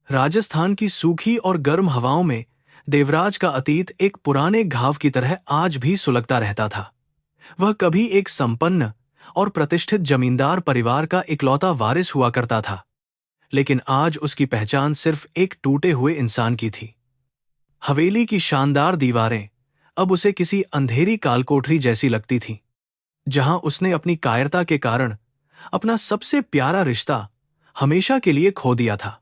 राजस्थान की सूखी और गर्म हवाओं में देवराज का अतीत एक पुराने घाव की तरह आज भी सुलगता रहता था। वह कभी एक संपन्न और प्रतिष्ठित जमींदार परिवार का इकलौता वारिस हुआ करता था, लेकिन आज उसकी पहचान सिर्फ एक टूटे हुए इंसान की थी। हवेली की शानदार दीवारें अब उसे किसी अंधेरी कालकोठरी जैसी लगती थीं, जहां उसने अपनी कायरता के कारण अपना सबसे प्यारा रिश्ता हमेशा के लिए खो दिया था।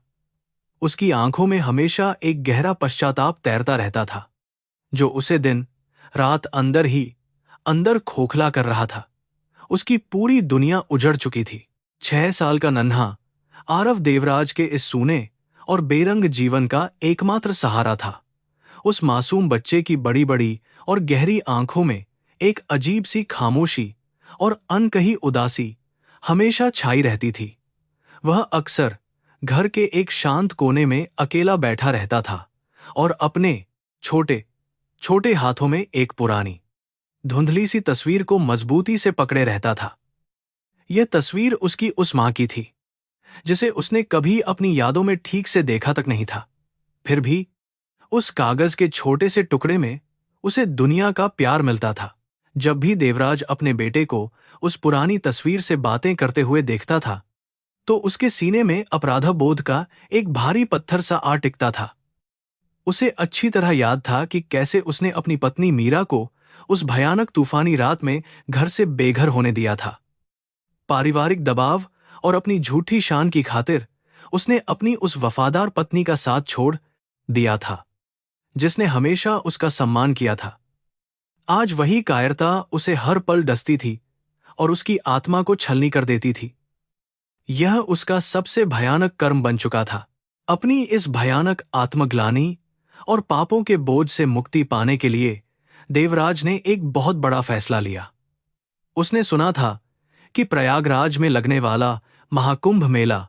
उसकी आंखों में हमेशा एक गहरा पश्चाताप तैरता रहता था, जो उसे दिन रात अंदर ही अंदर खोखला कर रहा था। उसकी पूरी दुनिया उजड़ चुकी थी। 6 साल का नन्हा आरव देवराज के इस सूने और बेरंग जीवन का एकमात्र सहारा था। उस मासूम बच्चे की बड़ी बड़ी और गहरी आंखों में एक अजीब सी खामोशी और अनकही उदासी हमेशा छाई रहती थी। वह अक्सर घर के एक शांत कोने में अकेला बैठा रहता था और अपने छोटे छोटे हाथों में एक पुरानी धुंधली सी तस्वीर को मजबूती से पकड़े रहता था। यह तस्वीर उसकी उस मां की थी, जिसे उसने कभी अपनी यादों में ठीक से देखा तक नहीं था। फिर भी उस कागज के छोटे से टुकड़े में उसे दुनिया का प्यार मिलता था। जब भी देवराज अपने बेटे को उस पुरानी तस्वीर से बातें करते हुए देखता था, तो उसके सीने में अपराधबोध का एक भारी पत्थर सा आ टिकता था। उसे अच्छी तरह याद था कि कैसे उसने अपनी पत्नी मीरा को उस भयानक तूफानी रात में घर से बेघर होने दिया था। पारिवारिक दबाव और अपनी झूठी शान की खातिर उसने अपनी उस वफादार पत्नी का साथ छोड़ दिया था, जिसने हमेशा उसका सम्मान किया था। आज वही कायरता उसे हर पल डसती थी और उसकी आत्मा को छलनी कर देती थी। यह उसका सबसे भयानक कर्म बन चुका था। अपनी इस भयानक आत्मग्लानि और पापों के बोझ से मुक्ति पाने के लिए देवराज ने एक बहुत बड़ा फैसला लिया। उसने सुना था कि प्रयागराज में लगने वाला महाकुंभ मेला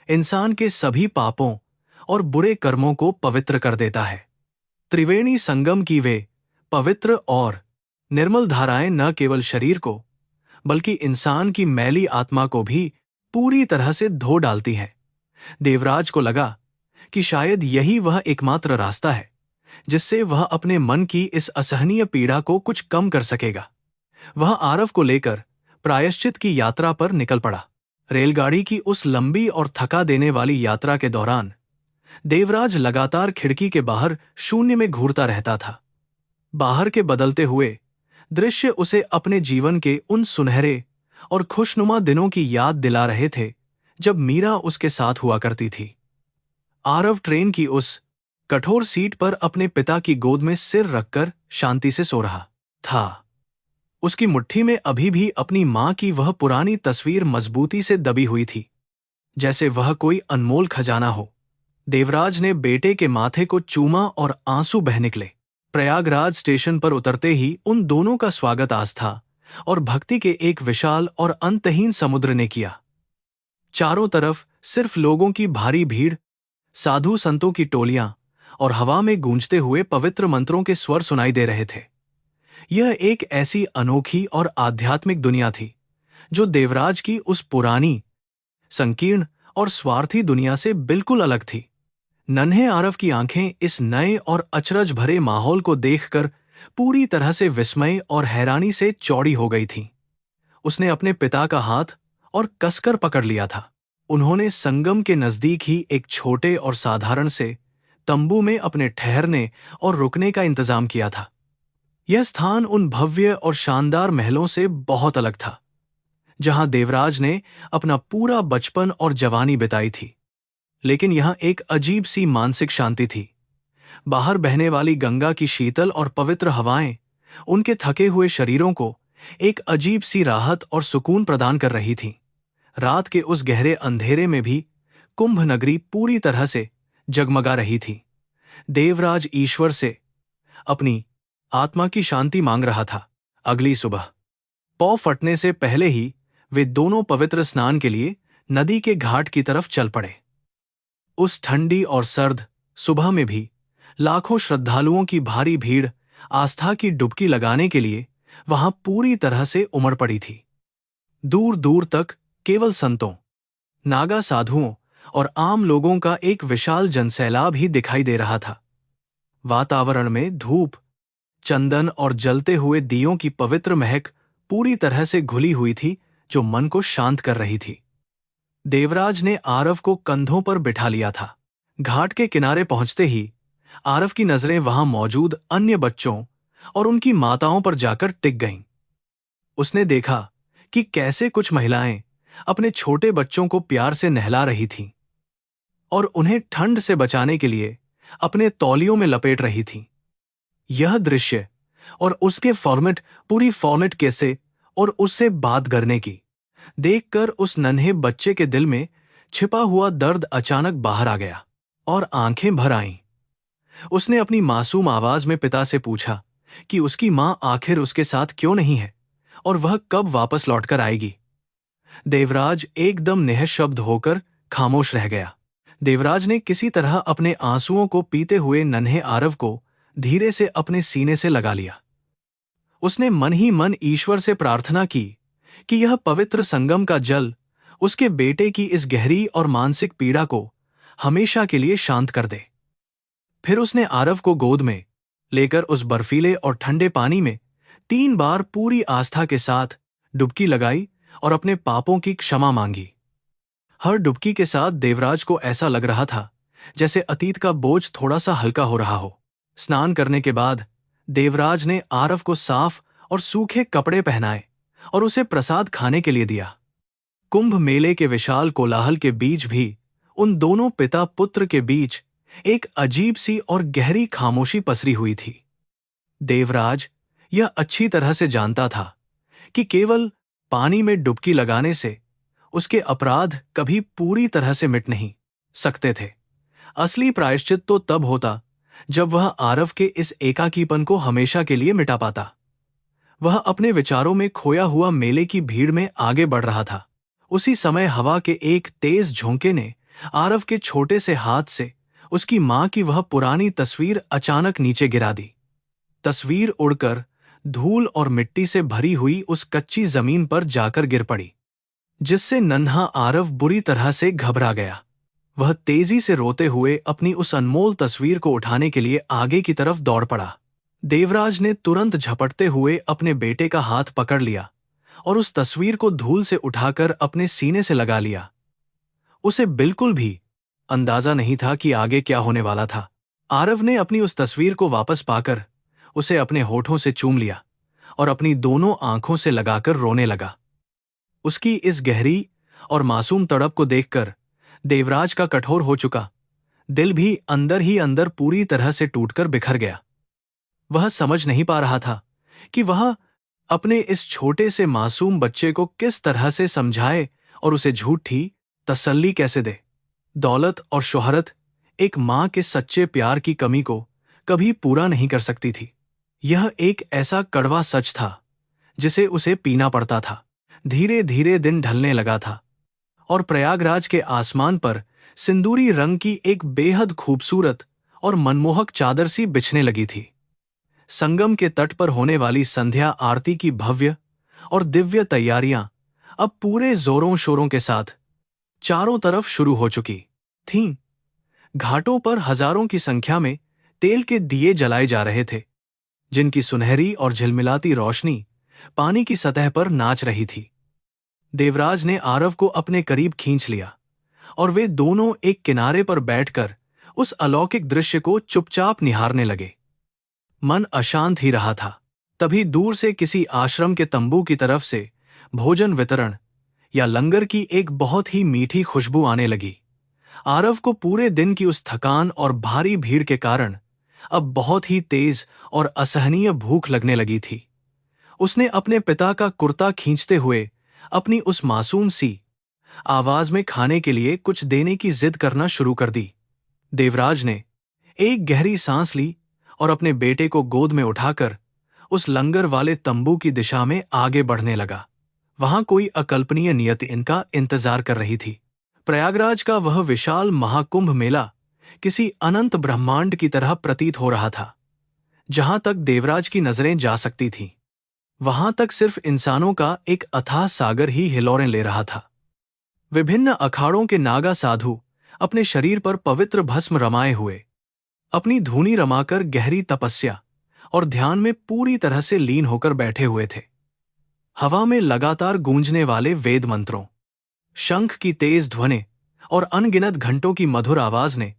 इंसान के सभी पापों और बुरे कर्मों को पवित्र कर देता है। त्रिवेणी संगम की वे पवित्र और निर्मल धाराएं न केवल शरीर को, बल्कि इंसान की मैली आत्मा को भी पूरी तरह से धो डालती हैं। देवराज को लगा कि शायद यही वह एकमात्र रास्ता है जिससे वह अपने मन की इस असहनीय पीड़ा को कुछ कम कर सकेगा। वह आरव को लेकर प्रायश्चित की यात्रा पर निकल पड़ा। रेलगाड़ी की उस लंबी और थका देने वाली यात्रा के दौरान देवराज लगातार खिड़की के बाहर शून्य में घूरता रहता था। बाहर के बदलते हुए दृश्य उसे अपने जीवन के उन सुनहरे और खुशनुमा दिनों की याद दिला रहे थे जब मीरा उसके साथ हुआ करती थी। आरव ट्रेन की उस कठोर सीट पर अपने पिता की गोद में सिर रखकर शांति से सो रहा था। उसकी मुट्ठी में अभी भी अपनी मां की वह पुरानी तस्वीर मजबूती से दबी हुई थी, जैसे वह कोई अनमोल खजाना हो। देवराज ने बेटे के माथे को चूमा और आंसू बह निकले। प्रयागराज स्टेशन पर उतरते ही उन दोनों का स्वागत आस्था और भक्ति के एक विशाल और अंतहीन समुद्र ने किया। चारों तरफ सिर्फ लोगों की भारी भीड़, साधु संतों की टोलियां और हवा में गूंजते हुए पवित्र मंत्रों के स्वर सुनाई दे रहे थे। यह एक ऐसी अनोखी और आध्यात्मिक दुनिया थी जो देवराज की उस पुरानी, संकीर्ण और स्वार्थी दुनिया से बिल्कुल अलग थी। नन्हे आरव की आंखें इस नए और अचरज भरे माहौल को देखकर पूरी तरह से विस्मय और हैरानी से चौड़ी हो गई थीं। उसने अपने पिता का हाथ और कसकर पकड़ लिया था। उन्होंने संगम के नजदीक ही एक छोटे और साधारण से तंबू में अपने ठहरने और रुकने का इंतजाम किया था। यह स्थान उन भव्य और शानदार महलों से बहुत अलग था, जहां देवराज ने अपना पूरा बचपन और जवानी बिताई थी। लेकिन यहां एक अजीब सी मानसिक शांति थी। बाहर बहने वाली गंगा की शीतल और पवित्र हवाएं उनके थके हुए शरीरों को एक अजीब सी राहत और सुकून प्रदान कर रही थीं। रात के उस गहरे अंधेरे में भी कुंभ नगरी पूरी तरह से जगमगा रही थी। देवराज ईश्वर से अपनी आत्मा की शांति मांग रहा था। अगली सुबह पौ फटने से पहले ही वे दोनों पवित्र स्नान के लिए नदी के घाट की तरफ चल पड़े। उस ठंडी और सर्द सुबह में भी लाखों श्रद्धालुओं की भारी भीड़ आस्था की डुबकी लगाने के लिए वहां पूरी तरह से उमड़ पड़ी थी। दूर दूर तक केवल संतों, नागा साधुओं और आम लोगों का एक विशाल जनसैलाब ही दिखाई दे रहा था। वातावरण में धूप, चंदन और जलते हुए दियों की पवित्र महक पूरी तरह से घुली हुई थी, जो मन को शांत कर रही थी। देवराज ने आरव को कंधों पर बिठा लिया था। घाट के किनारे पहुंचते ही आरव की नजरें वहां मौजूद अन्य बच्चों और उनकी माताओं पर जाकर टिक गईं। उसने देखा कि कैसे कुछ महिलाएं अपने छोटे बच्चों को प्यार से नहला रही थीं और उन्हें ठंड से बचाने के लिए अपने तौलियों में लपेट रही थीं। यह दृश्य और उसके पूरी फॉर्मेट कैसे और उससे बात करने की देखकर उस नन्हे बच्चे के दिल में छिपा हुआ दर्द अचानक बाहर आ गया और आंखें भर आईं। उसने अपनी मासूम आवाज में पिता से पूछा कि उसकी मां आखिर उसके साथ क्यों नहीं है और वह कब वापस लौटकर आएगी। देवराज एकदम निःशब्द होकर खामोश रह गया। देवराज ने किसी तरह अपने आंसुओं को पीते हुए नन्हे आरव को धीरे से अपने सीने से लगा लिया। उसने मन ही मन ईश्वर से प्रार्थना की कि यह पवित्र संगम का जल उसके बेटे की इस गहरी और मानसिक पीड़ा को हमेशा के लिए शांत कर दे। फिर उसने आरव को गोद में लेकर उस बर्फीले और ठंडे पानी में 3 बार पूरी आस्था के साथ डुबकी लगाई और अपने पापों की क्षमा मांगी। हर डुबकी के साथ देवराज को ऐसा लग रहा था जैसे अतीत का बोझ थोड़ा सा हल्का हो रहा हो। स्नान करने के बाद देवराज ने आरव को साफ और सूखे कपड़े पहनाए और उसे प्रसाद खाने के लिए दिया। कुंभ मेले के विशाल कोलाहल के बीच भी उन दोनों पिता पुत्र के बीच एक अजीब सी और गहरी खामोशी पसरी हुई थी। देवराज यह अच्छी तरह से जानता था कि केवल पानी में डुबकी लगाने से उसके अपराध कभी पूरी तरह से मिट नहीं सकते थे। असली प्रायश्चित तो तब होता जब वह आरव के इस एकाकीपन को हमेशा के लिए मिटा पाता। वह अपने विचारों में खोया हुआ मेले की भीड़ में आगे बढ़ रहा था। उसी समय हवा के एक तेज झोंके ने आरव के छोटे से हाथ से उसकी मां की वह पुरानी तस्वीर अचानक नीचे गिरा दी। तस्वीर उड़कर धूल और मिट्टी से भरी हुई उस कच्ची जमीन पर जाकर गिर पड़ी, जिससे नन्हा आरव बुरी तरह से घबरा गया। वह तेजी से रोते हुए अपनी उस अनमोल तस्वीर को उठाने के लिए आगे की तरफ दौड़ पड़ा। देवराज ने तुरंत झपटते हुए अपने बेटे का हाथ पकड़ लिया और उस तस्वीर को धूल से उठाकर अपने सीने से लगा लिया। उसे बिल्कुल भी अंदाजा नहीं था कि आगे क्या होने वाला था। आरव ने अपनी उस तस्वीर को वापस पाकर उसे अपने होठों से चूम लिया और अपनी दोनों आंखों से लगाकर रोने लगा। उसकी इस गहरी और मासूम तड़प को देखकर देवराज का कठोर हो चुका दिल भी अंदर ही अंदर पूरी तरह से टूटकर बिखर गया। वह समझ नहीं पा रहा था कि वह अपने इस छोटे से मासूम बच्चे को किस तरह से समझाए और उसे झूठी तसल्ली कैसे दे। दौलत और शोहरत एक मां के सच्चे प्यार की कमी को कभी पूरा नहीं कर सकती थी। यह एक ऐसा कड़वा सच था जिसे उसे पीना पड़ता था। धीरे धीरे दिन ढलने लगा था और प्रयागराज के आसमान पर सिंदूरी रंग की एक बेहद खूबसूरत और मनमोहक चादर सी बिछने लगी थी। संगम के तट पर होने वाली संध्या आरती की भव्य और दिव्य तैयारियां अब पूरे जोरों शोरों के साथ चारों तरफ शुरू हो चुकी थीं। घाटों पर हजारों की संख्या में तेल के दिए जलाए जा रहे थे, जिनकी सुनहरी और झिलमिलाती रोशनी पानी की सतह पर नाच रही थी। देवराज ने आरव को अपने करीब खींच लिया और वे दोनों एक किनारे पर बैठकर उस अलौकिक दृश्य को चुपचाप निहारने लगे। मन अशांत ही रहा था। तभी दूर से किसी आश्रम के तंबू की तरफ से भोजन वितरण या लंगर की एक बहुत ही मीठी खुशबू आने लगी। आरव को पूरे दिन की उस थकान और भारी भीड़ के कारण अब बहुत ही तेज और असहनीय भूख लगने लगी थी। उसने अपने पिता का कुर्ता खींचते हुए अपनी उस मासूम सी आवाज में खाने के लिए कुछ देने की जिद करना शुरू कर दी। देवराज ने एक गहरी सांस ली और अपने बेटे को गोद में उठाकर उस लंगर वाले तंबू की दिशा में आगे बढ़ने लगा। वहां कोई अकल्पनीय नियति इनका इंतजार कर रही थी। प्रयागराज का वह विशाल महाकुंभ मेला किसी अनंत ब्रह्मांड की तरह प्रतीत हो रहा था। जहां तक देवराज की नजरें जा सकती थीं, वहां तक सिर्फ इंसानों का एक अथाह सागर ही हिलोरें ले रहा था। विभिन्न अखाड़ों के नागा साधु अपने शरीर पर पवित्र भस्म रमाए हुए, अपनी धूनी रमाकर गहरी तपस्या और ध्यान में पूरी तरह से लीन होकर बैठे हुए थे। हवा में लगातार गूंजने वाले वेद मंत्रों, शंख की तेज ध्वनि और अनगिनत घंटों की मधुर आवाज ने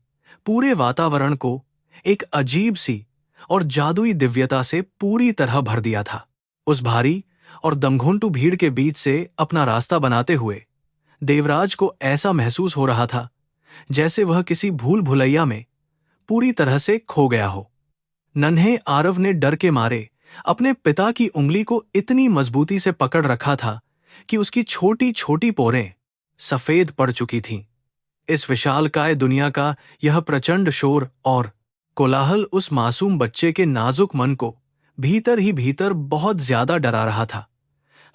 पूरे वातावरण को एक अजीब सी और जादुई दिव्यता से पूरी तरह भर दिया था। उस भारी और दमघोंटू भीड़ के बीच से अपना रास्ता बनाते हुए देवराज को ऐसा महसूस हो रहा था जैसे वह किसी भूल भुलैया में पूरी तरह से खो गया हो। नन्हे आरव ने डर के मारे अपने पिता की उंगली को इतनी मजबूती से पकड़ रखा था कि उसकी छोटी छोटी पोरें सफेद पड़ चुकी थीं। इस विशालकाय दुनिया का यह प्रचंड शोर और कोलाहल उस मासूम बच्चे के नाजुक मन को भीतर ही भीतर बहुत ज्यादा डरा रहा था।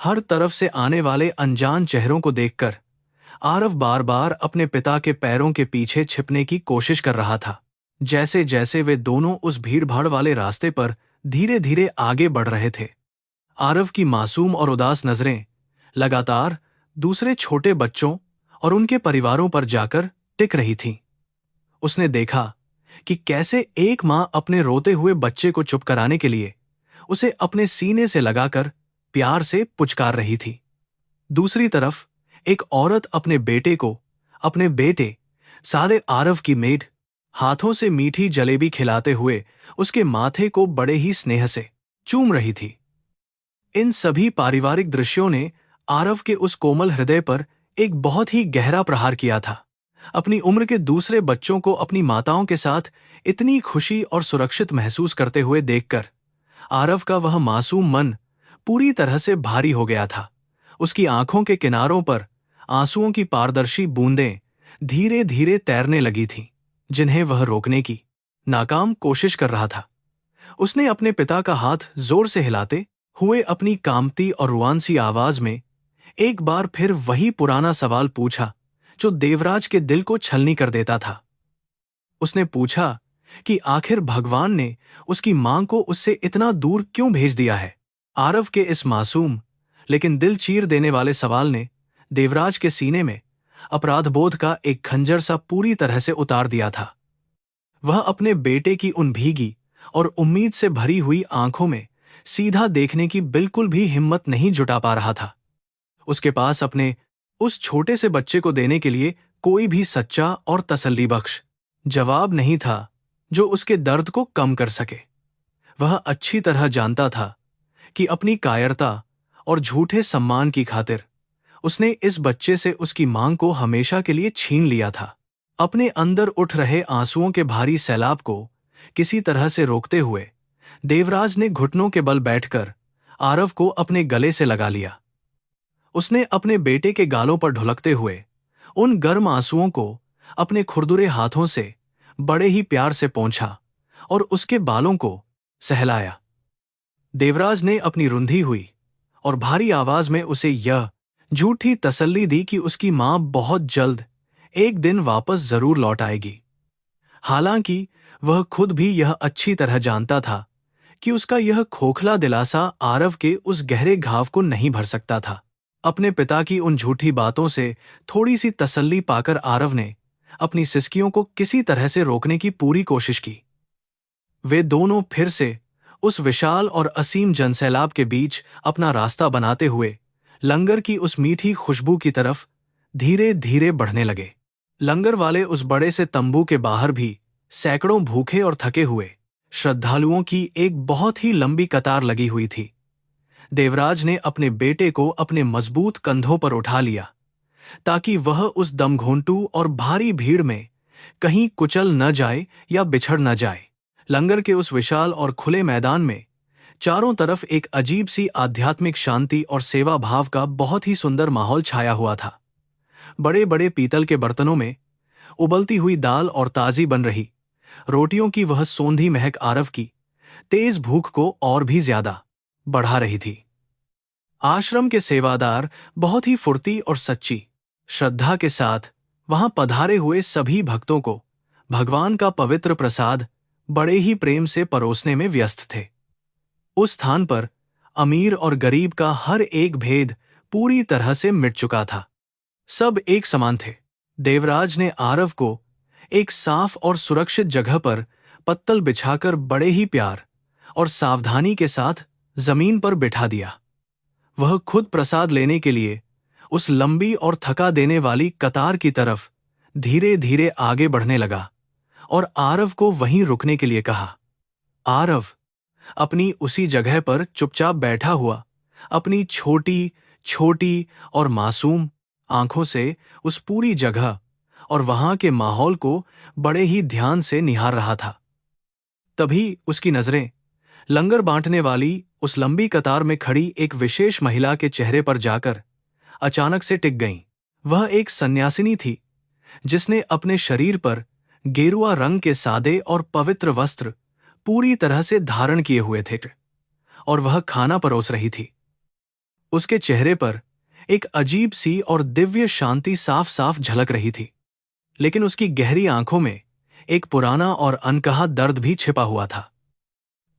हर तरफ से आने वाले अनजान चेहरों को देखकर आरव बार बार अपने पिता के पैरों के पीछे छिपने की कोशिश कर रहा था। जैसे जैसे वे दोनों उस भीड़-भाड़ वाले रास्ते पर धीरे धीरे आगे बढ़ रहे थे, आरव की मासूम और उदास नजरें लगातार दूसरे छोटे बच्चों और उनके परिवारों पर जाकर टिक रही थीं। उसने देखा कि कैसे एक मां अपने रोते हुए बच्चे को चुप कराने के लिए उसे अपने सीने से लगाकर प्यार से पुचकार रही थी। दूसरी तरफ एक औरत अपने बेटे को, अपने बेटे साले आरव की मेड हाथों से मीठी जलेबी खिलाते हुए उसके माथे को बड़े ही स्नेह से चूम रही थी। इन सभी पारिवारिक दृश्यों ने आरव के उस कोमल हृदय पर एक बहुत ही गहरा प्रहार किया था। अपनी उम्र के दूसरे बच्चों को अपनी माताओं के साथ इतनी खुशी और सुरक्षित महसूस करते हुए देखकर आरव का वह मासूम मन पूरी तरह से भारी हो गया था। उसकी आंखों के किनारों पर आंसुओं की पारदर्शी बूंदें धीरे धीरे तैरने लगी थीं, जिन्हें वह रोकने की नाकाम कोशिश कर रहा था। उसने अपने पिता का हाथ जोर से हिलाते हुए अपनी कांपती और रुआंसी आवाज में एक बार फिर वही पुराना सवाल पूछा जो देवराज के दिल को छलनी कर देता था। उसने पूछा कि आखिर भगवान ने उसकी मां को उससे इतना दूर क्यों भेज दिया है। आरव के इस मासूम लेकिन दिल चीर देने वाले सवाल ने देवराज के सीने में अपराधबोध का एक खंजर सा पूरी तरह से उतार दिया था। वह अपने बेटे की उन भीगी और उम्मीद से भरी हुई आंखों में सीधा देखने की बिल्कुल भी हिम्मत नहीं जुटा पा रहा था। उसके पास अपने उस छोटे से बच्चे को देने के लिए कोई भी सच्चा और तसल्लीबख्श जवाब नहीं था जो उसके दर्द को कम कर सके। वह अच्छी तरह जानता था कि अपनी कायरता और झूठे सम्मान की खातिर उसने इस बच्चे से उसकी मांग को हमेशा के लिए छीन लिया था। अपने अंदर उठ रहे आंसुओं के भारी सैलाब को किसी तरह से रोकते हुए देवराज ने घुटनों के बल बैठकर आरव को अपने गले से लगा लिया। उसने अपने बेटे के गालों पर ढुलकते हुए उन गर्म आंसुओं को अपने खुरदुरे हाथों से बड़े ही प्यार से पोंछा और उसके बालों को सहलाया। देवराज ने अपनी रुंधी हुई और भारी आवाज में उसे यह झूठी तसल्ली दी कि उसकी मां बहुत जल्द एक दिन वापस जरूर लौट आएगी। हालांकि वह खुद भी यह अच्छी तरह जानता था कि उसका यह खोखला दिलासा आरव के उस गहरे घाव को नहीं भर सकता था। अपने पिता की उन झूठी बातों से थोड़ी सी तसल्ली पाकर आरव ने अपनी सिसकियों को किसी तरह से रोकने की पूरी कोशिश की। वे दोनों फिर से उस विशाल और असीम जनसैलाब के बीच अपना रास्ता बनाते हुए लंगर की उस मीठी खुशबू की तरफ धीरे धीरे बढ़ने लगे। लंगर वाले उस बड़े से तंबू के बाहर भी सैकड़ों भूखे और थके हुए श्रद्धालुओं की एक बहुत ही लंबी कतार लगी हुई थी। देवराज ने अपने बेटे को अपने मजबूत कंधों पर उठा लिया ताकि वह उस दमघोंटू और भारी भीड़ में कहीं कुचल न जाए या बिछड़ न जाए। लंगर के उस विशाल और खुले मैदान में चारों तरफ एक अजीब सी आध्यात्मिक शांति और सेवा भाव का बहुत ही सुंदर माहौल छाया हुआ था। बड़े बड़े पीतल के बर्तनों में उबलती हुई दाल और ताजी बन रही रोटियों की वह सोंधी महक आरव की तेज भूख को और भी ज्यादा बढ़ा रही थी। आश्रम के सेवादार बहुत ही फुर्ती और सच्ची श्रद्धा के साथ वहां पधारे हुए सभी भक्तों को भगवान का पवित्र प्रसाद बड़े ही प्रेम से परोसने में व्यस्त थे। उस स्थान पर अमीर और गरीब का हर एक भेद पूरी तरह से मिट चुका था। सब एक समान थे। देवराज ने आरव को एक साफ और सुरक्षित जगह पर पत्तल बिछाकर बड़े ही प्यार और सावधानी के साथ जमीन पर बिठा दिया। वह खुद प्रसाद लेने के लिए उस लंबी और थका देने वाली कतार की तरफ धीरे धीरे आगे बढ़ने लगा और आरव को वहीं रुकने के लिए कहा। आरव अपनी उसी जगह पर चुपचाप बैठा हुआ अपनी छोटी छोटी और मासूम आंखों से उस पूरी जगह और वहां के माहौल को बड़े ही ध्यान से निहार रहा था। तभी उसकी नजरें लंगर बांटने वाली उस लंबी कतार में खड़ी एक विशेष महिला के चेहरे पर जाकर अचानक से टिक गईं। वह एक सन्यासिनी थी जिसने अपने शरीर पर गेरुआ रंग के सादे और पवित्र वस्त्र पूरी तरह से धारण किए हुए थे और वह खाना परोस रही थी। उसके चेहरे पर एक अजीब सी और दिव्य शांति साफ साफ झलक रही थी, लेकिन उसकी गहरी आंखों में एक पुराना और अनकहा दर्द भी छिपा हुआ था।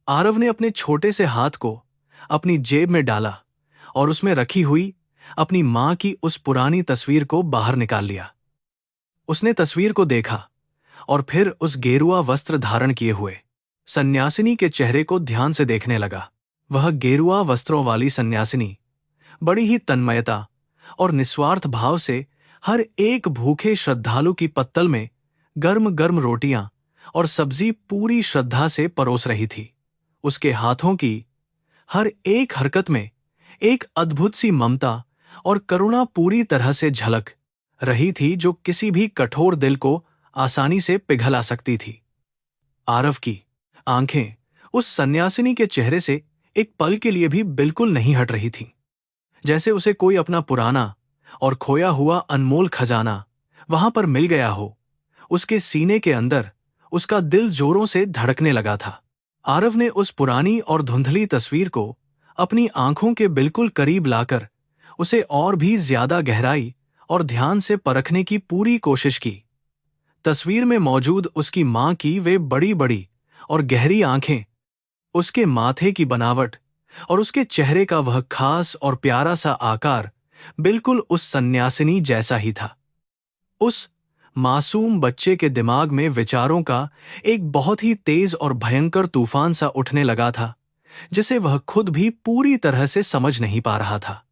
आरव ने अपने छोटे से हाथ को अपनी जेब में डाला और उसमें रखी हुई अपनी मां की उस पुरानी तस्वीर को बाहर निकाल लिया। उसने तस्वीर को देखा और फिर उस गेरुआ वस्त्र धारण किए हुए सन्यासिनी के चेहरे को ध्यान से देखने लगा। वह गेरुआ वस्त्रों वाली सन्यासिनी बड़ी ही तन्मयता और निस्वार्थ भाव से हर एक भूखे श्रद्धालु की पत्तल में गर्म गर्म रोटियां और सब्जी पूरी श्रद्धा से परोस रही थी। उसके हाथों की हर एक हरकत में एक अद्भुत सी ममता और करुणा पूरी तरह से झलक रही थी, जो किसी भी कठोर दिल को आसानी से पिघला सकती थी। आरव की आंखें उस सन्यासिनी के चेहरे से एक पल के लिए भी बिल्कुल नहीं हट रही थीं, जैसे उसे कोई अपना पुराना और खोया हुआ अनमोल खजाना वहां पर मिल गया हो। उसके सीने के अंदर उसका दिल जोरों से धड़कने लगा था। आरव ने उस पुरानी और धुंधली तस्वीर को अपनी आंखों के बिल्कुल करीब लाकर उसे और भी ज्यादा गहराई और ध्यान से परखने की पूरी कोशिश की। तस्वीर में मौजूद उसकी मां की वे बड़ी बड़ी और गहरी आंखें, उसके माथे की बनावट और उसके चेहरे का वह खास और प्यारा सा आकार बिल्कुल उस सन्यासिनी जैसा ही था। उस मासूम बच्चे के दिमाग में विचारों का एक बहुत ही तेज और भयंकर तूफान सा उठने लगा था, जिसे वह खुद भी पूरी तरह से समझ नहीं पा रहा था।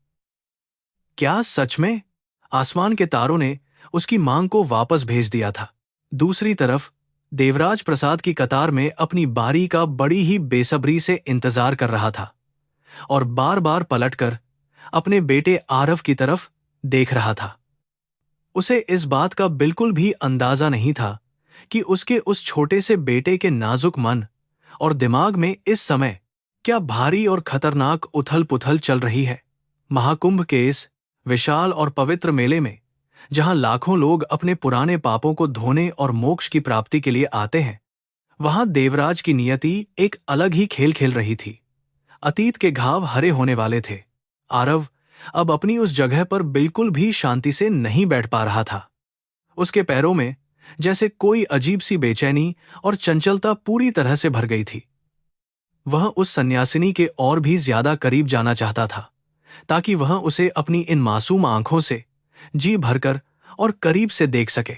क्या सच में आसमान के तारों ने उसकी मांग को वापस भेज दिया था? दूसरी तरफ देवराज प्रसाद की कतार में अपनी बारी का बड़ी ही बेसब्री से इंतजार कर रहा था और बार बार पलटकर अपने बेटे आरव की तरफ देख रहा था। उसे इस बात का बिल्कुल भी अंदाजा नहीं था कि उसके उस छोटे से बेटे के नाजुक मन और दिमाग में इस समय क्या भारी और खतरनाक उथल पुथल चल रही है। महाकुंभ के इस विशाल और पवित्र मेले में, जहां लाखों लोग अपने पुराने पापों को धोने और मोक्ष की प्राप्ति के लिए आते हैं, वहां देवराज की नियति एक अलग ही खेल खेल रही थी। अतीत के घाव हरे होने वाले थे। आरव अब अपनी उस जगह पर बिल्कुल भी शांति से नहीं बैठ पा रहा था। उसके पैरों में जैसे कोई अजीब सी बेचैनी और चंचलता पूरी तरह से भर गई थी। वह उस सन्यासिनी के और भी ज्यादा करीब जाना चाहता था, ताकि वह उसे अपनी इन मासूम आंखों से जी भरकर और करीब से देख सके।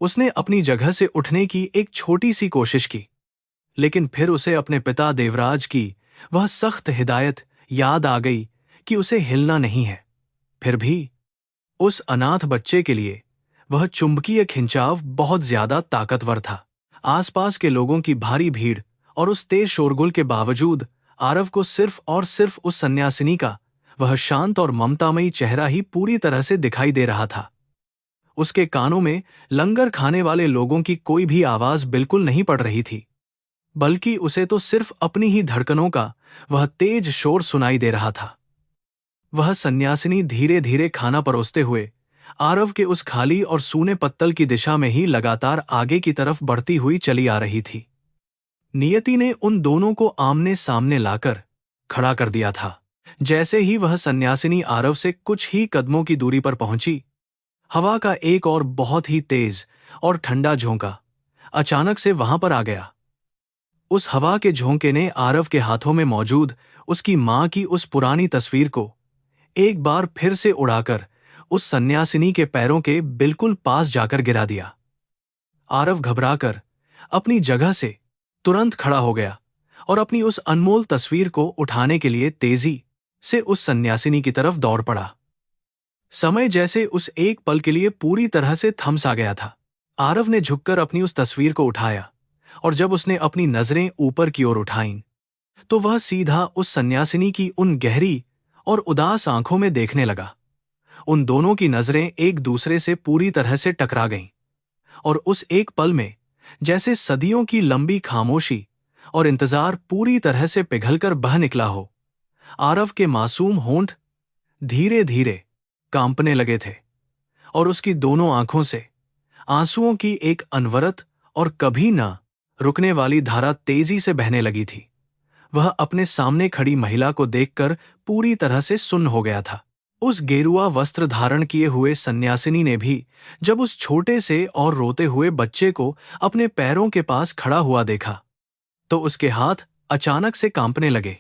उसने अपनी जगह से उठने की एक छोटी सी कोशिश की, लेकिन फिर उसे अपने पिता देवराज की वह सख्त हिदायत याद आ गई कि उसे हिलना नहीं है। फिर भी उस अनाथ बच्चे के लिए वह चुंबकीय खिंचाव बहुत ज्यादा ताकतवर था। आसपास के लोगों की भारी भीड़ और उस तेज शोरगुल के बावजूद आरव को सिर्फ और सिर्फ उस सन्यासिनी का वह शांत और ममतामयी चेहरा ही पूरी तरह से दिखाई दे रहा था। उसके कानों में लंगर खाने वाले लोगों की कोई भी आवाज बिल्कुल नहीं पड़ रही थी, बल्कि उसे तो सिर्फ अपनी ही धड़कनों का वह तेज शोर सुनाई दे रहा था। वह सन्यासिनी धीरे धीरे खाना परोसते हुए आरव के उस खाली और सूने पत्तल की दिशा में ही लगातार आगे की तरफ बढ़ती हुई चली आ रही थी। नियति ने उन दोनों को आमने सामने लाकर खड़ा कर दिया था। जैसे ही वह सन्यासिनी आरव से कुछ ही कदमों की दूरी पर पहुंची, हवा का एक और बहुत ही तेज और ठंडा झोंका अचानक से वहां पर आ गया। उस हवा के झोंके ने आरव के हाथों में मौजूद उसकी मां की उस पुरानी तस्वीर को एक बार फिर से उड़ाकर उस सन्यासिनी के पैरों के बिल्कुल पास जाकर गिरा दिया। आरव घबराकर अपनी जगह से तुरंत खड़ा हो गया और अपनी उस अनमोल तस्वीर को उठाने के लिए तेजी से उस सन्यासिनी की तरफ दौड़ पड़ा। समय जैसे उस एक पल के लिए पूरी तरह से थम सा गया था। आरव ने झुककर अपनी उस तस्वीर को उठाया और जब उसने अपनी नजरें ऊपर की ओर उठाईं, तो वह सीधा उस सन्यासिनी की उन गहरी और उदास आंखों में देखने लगा। उन दोनों की नजरें एक दूसरे से पूरी तरह से टकरा गईं और उस एक पल में जैसे सदियों की लंबी खामोशी और इंतजार पूरी तरह से पिघलकर बह निकला हो। आरव के मासूम होंठ धीरे धीरे कांपने लगे थे और उसकी दोनों आंखों से आंसुओं की एक अनवरत और कभी न रुकने वाली धारा तेजी से बहने लगी थी। वह अपने सामने खड़ी महिला को देखकर पूरी तरह से सुन्न हो गया था। उस गेरुआ वस्त्र धारण किए हुए सन्यासिनी ने भी जब उस छोटे से और रोते हुए बच्चे को अपने पैरों के पास खड़ा हुआ देखा, तो उसके हाथ अचानक से कांपने लगे।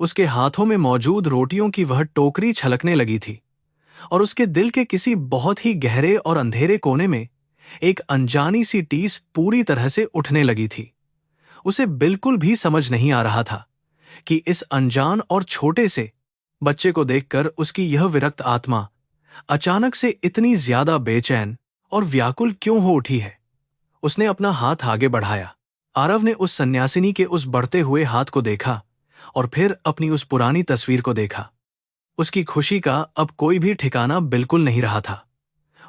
उसके हाथों में मौजूद रोटियों की वह टोकरी छलकने लगी थी और उसके दिल के किसी बहुत ही गहरे और अंधेरे कोने में एक अनजानी सी टीस पूरी तरह से उठने लगी थी। उसे बिल्कुल भी समझ नहीं आ रहा था कि इस अनजान और छोटे से बच्चे को देखकर उसकी यह विरक्त आत्मा अचानक से इतनी ज्यादा बेचैन और व्याकुल क्यों हो उठी है। उसने अपना हाथ आगे बढ़ाया। आरव ने उस सन्यासिनी के उस बढ़ते हुए हाथ को देखा और फिर अपनी उस पुरानी तस्वीर को देखा। उसकी खुशी का अब कोई भी ठिकाना बिल्कुल नहीं रहा था।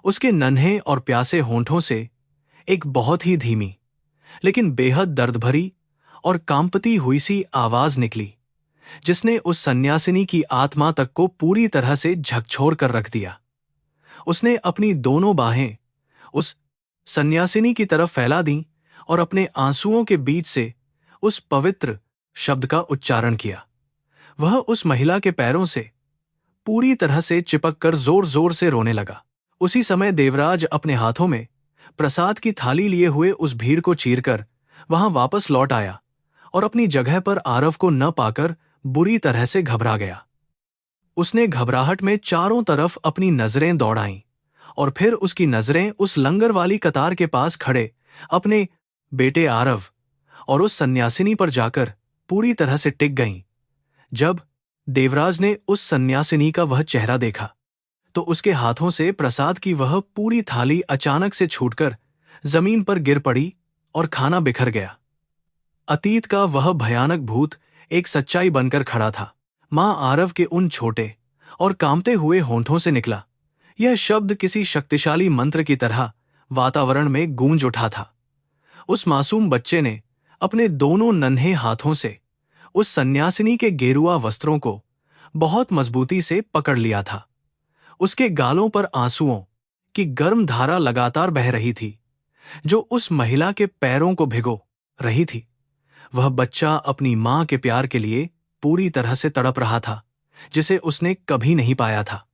उसके नन्हे और प्यासे होंठों से एक बहुत ही धीमी लेकिन बेहद दर्द भरी और कांपती हुई सी आवाज निकली, जिसने उस सन्यासिनी की आत्मा तक को पूरी तरह से झकझोर कर रख दिया। उसने अपनी दोनों बाहें उस सन्यासिनी की तरफ फैला दी और अपने आंसुओं के बीच से उस पवित्र शब्द का उच्चारण किया। वह उस महिला के पैरों से पूरी तरह से चिपक कर जोर जोर से रोने लगा। उसी समय देवराज अपने हाथों में प्रसाद की थाली लिए हुए उस भीड़ को चीरकर वहां वापस लौट आया और अपनी जगह पर आरव को न पाकर बुरी तरह से घबरा गया। उसने घबराहट में चारों तरफ अपनी नजरें दौड़ाईं और फिर उसकी नजरें उस लंगर वाली कतार के पास खड़े अपने बेटे आरव और उस सन्यासिनी पर जाकर पूरी तरह से टिक गईं। जब देवराज ने उस सन्यासिनी का वह चेहरा देखा, तो उसके हाथों से प्रसाद की वह पूरी थाली अचानक से छूटकर जमीन पर गिर पड़ी और खाना बिखर गया। अतीत का वह भयानक भूत एक सच्चाई बनकर खड़ा था। मां आरव के उन छोटे और कांपते हुए होंठों से निकला यह शब्द किसी शक्तिशाली मंत्र की तरह वातावरण में गूंज उठा था। उस मासूम बच्चे ने अपने दोनों नन्हे हाथों से उस सन्यासिनी के गेरुआ वस्त्रों को बहुत मजबूती से पकड़ लिया था। उसके गालों पर आंसुओं की गर्म धारा लगातार बह रही थी, जो उस महिला के पैरों को भिगो रही थी। वह बच्चा अपनी मां के प्यार के लिए पूरी तरह से तड़प रहा था, जिसे उसने कभी नहीं पाया था।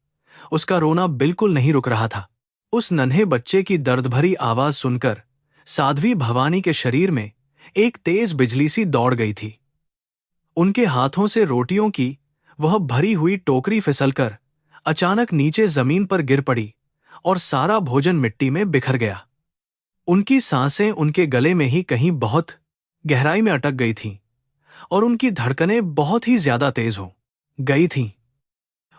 उसका रोना बिल्कुल नहीं रुक रहा था। उस नन्हे बच्चे की दर्द भरी आवाज सुनकर साध्वी भवानी के शरीर में एक तेज बिजली सी दौड़ गई थी। उनके हाथों से रोटियों की वह भरी हुई टोकरी फिसलकर अचानक नीचे जमीन पर गिर पड़ी और सारा भोजन मिट्टी में बिखर गया। उनकी सांसें उनके गले में ही कहीं बहुत गहराई में अटक गई थीं और उनकी धड़कनें बहुत ही ज्यादा तेज हो गई थीं।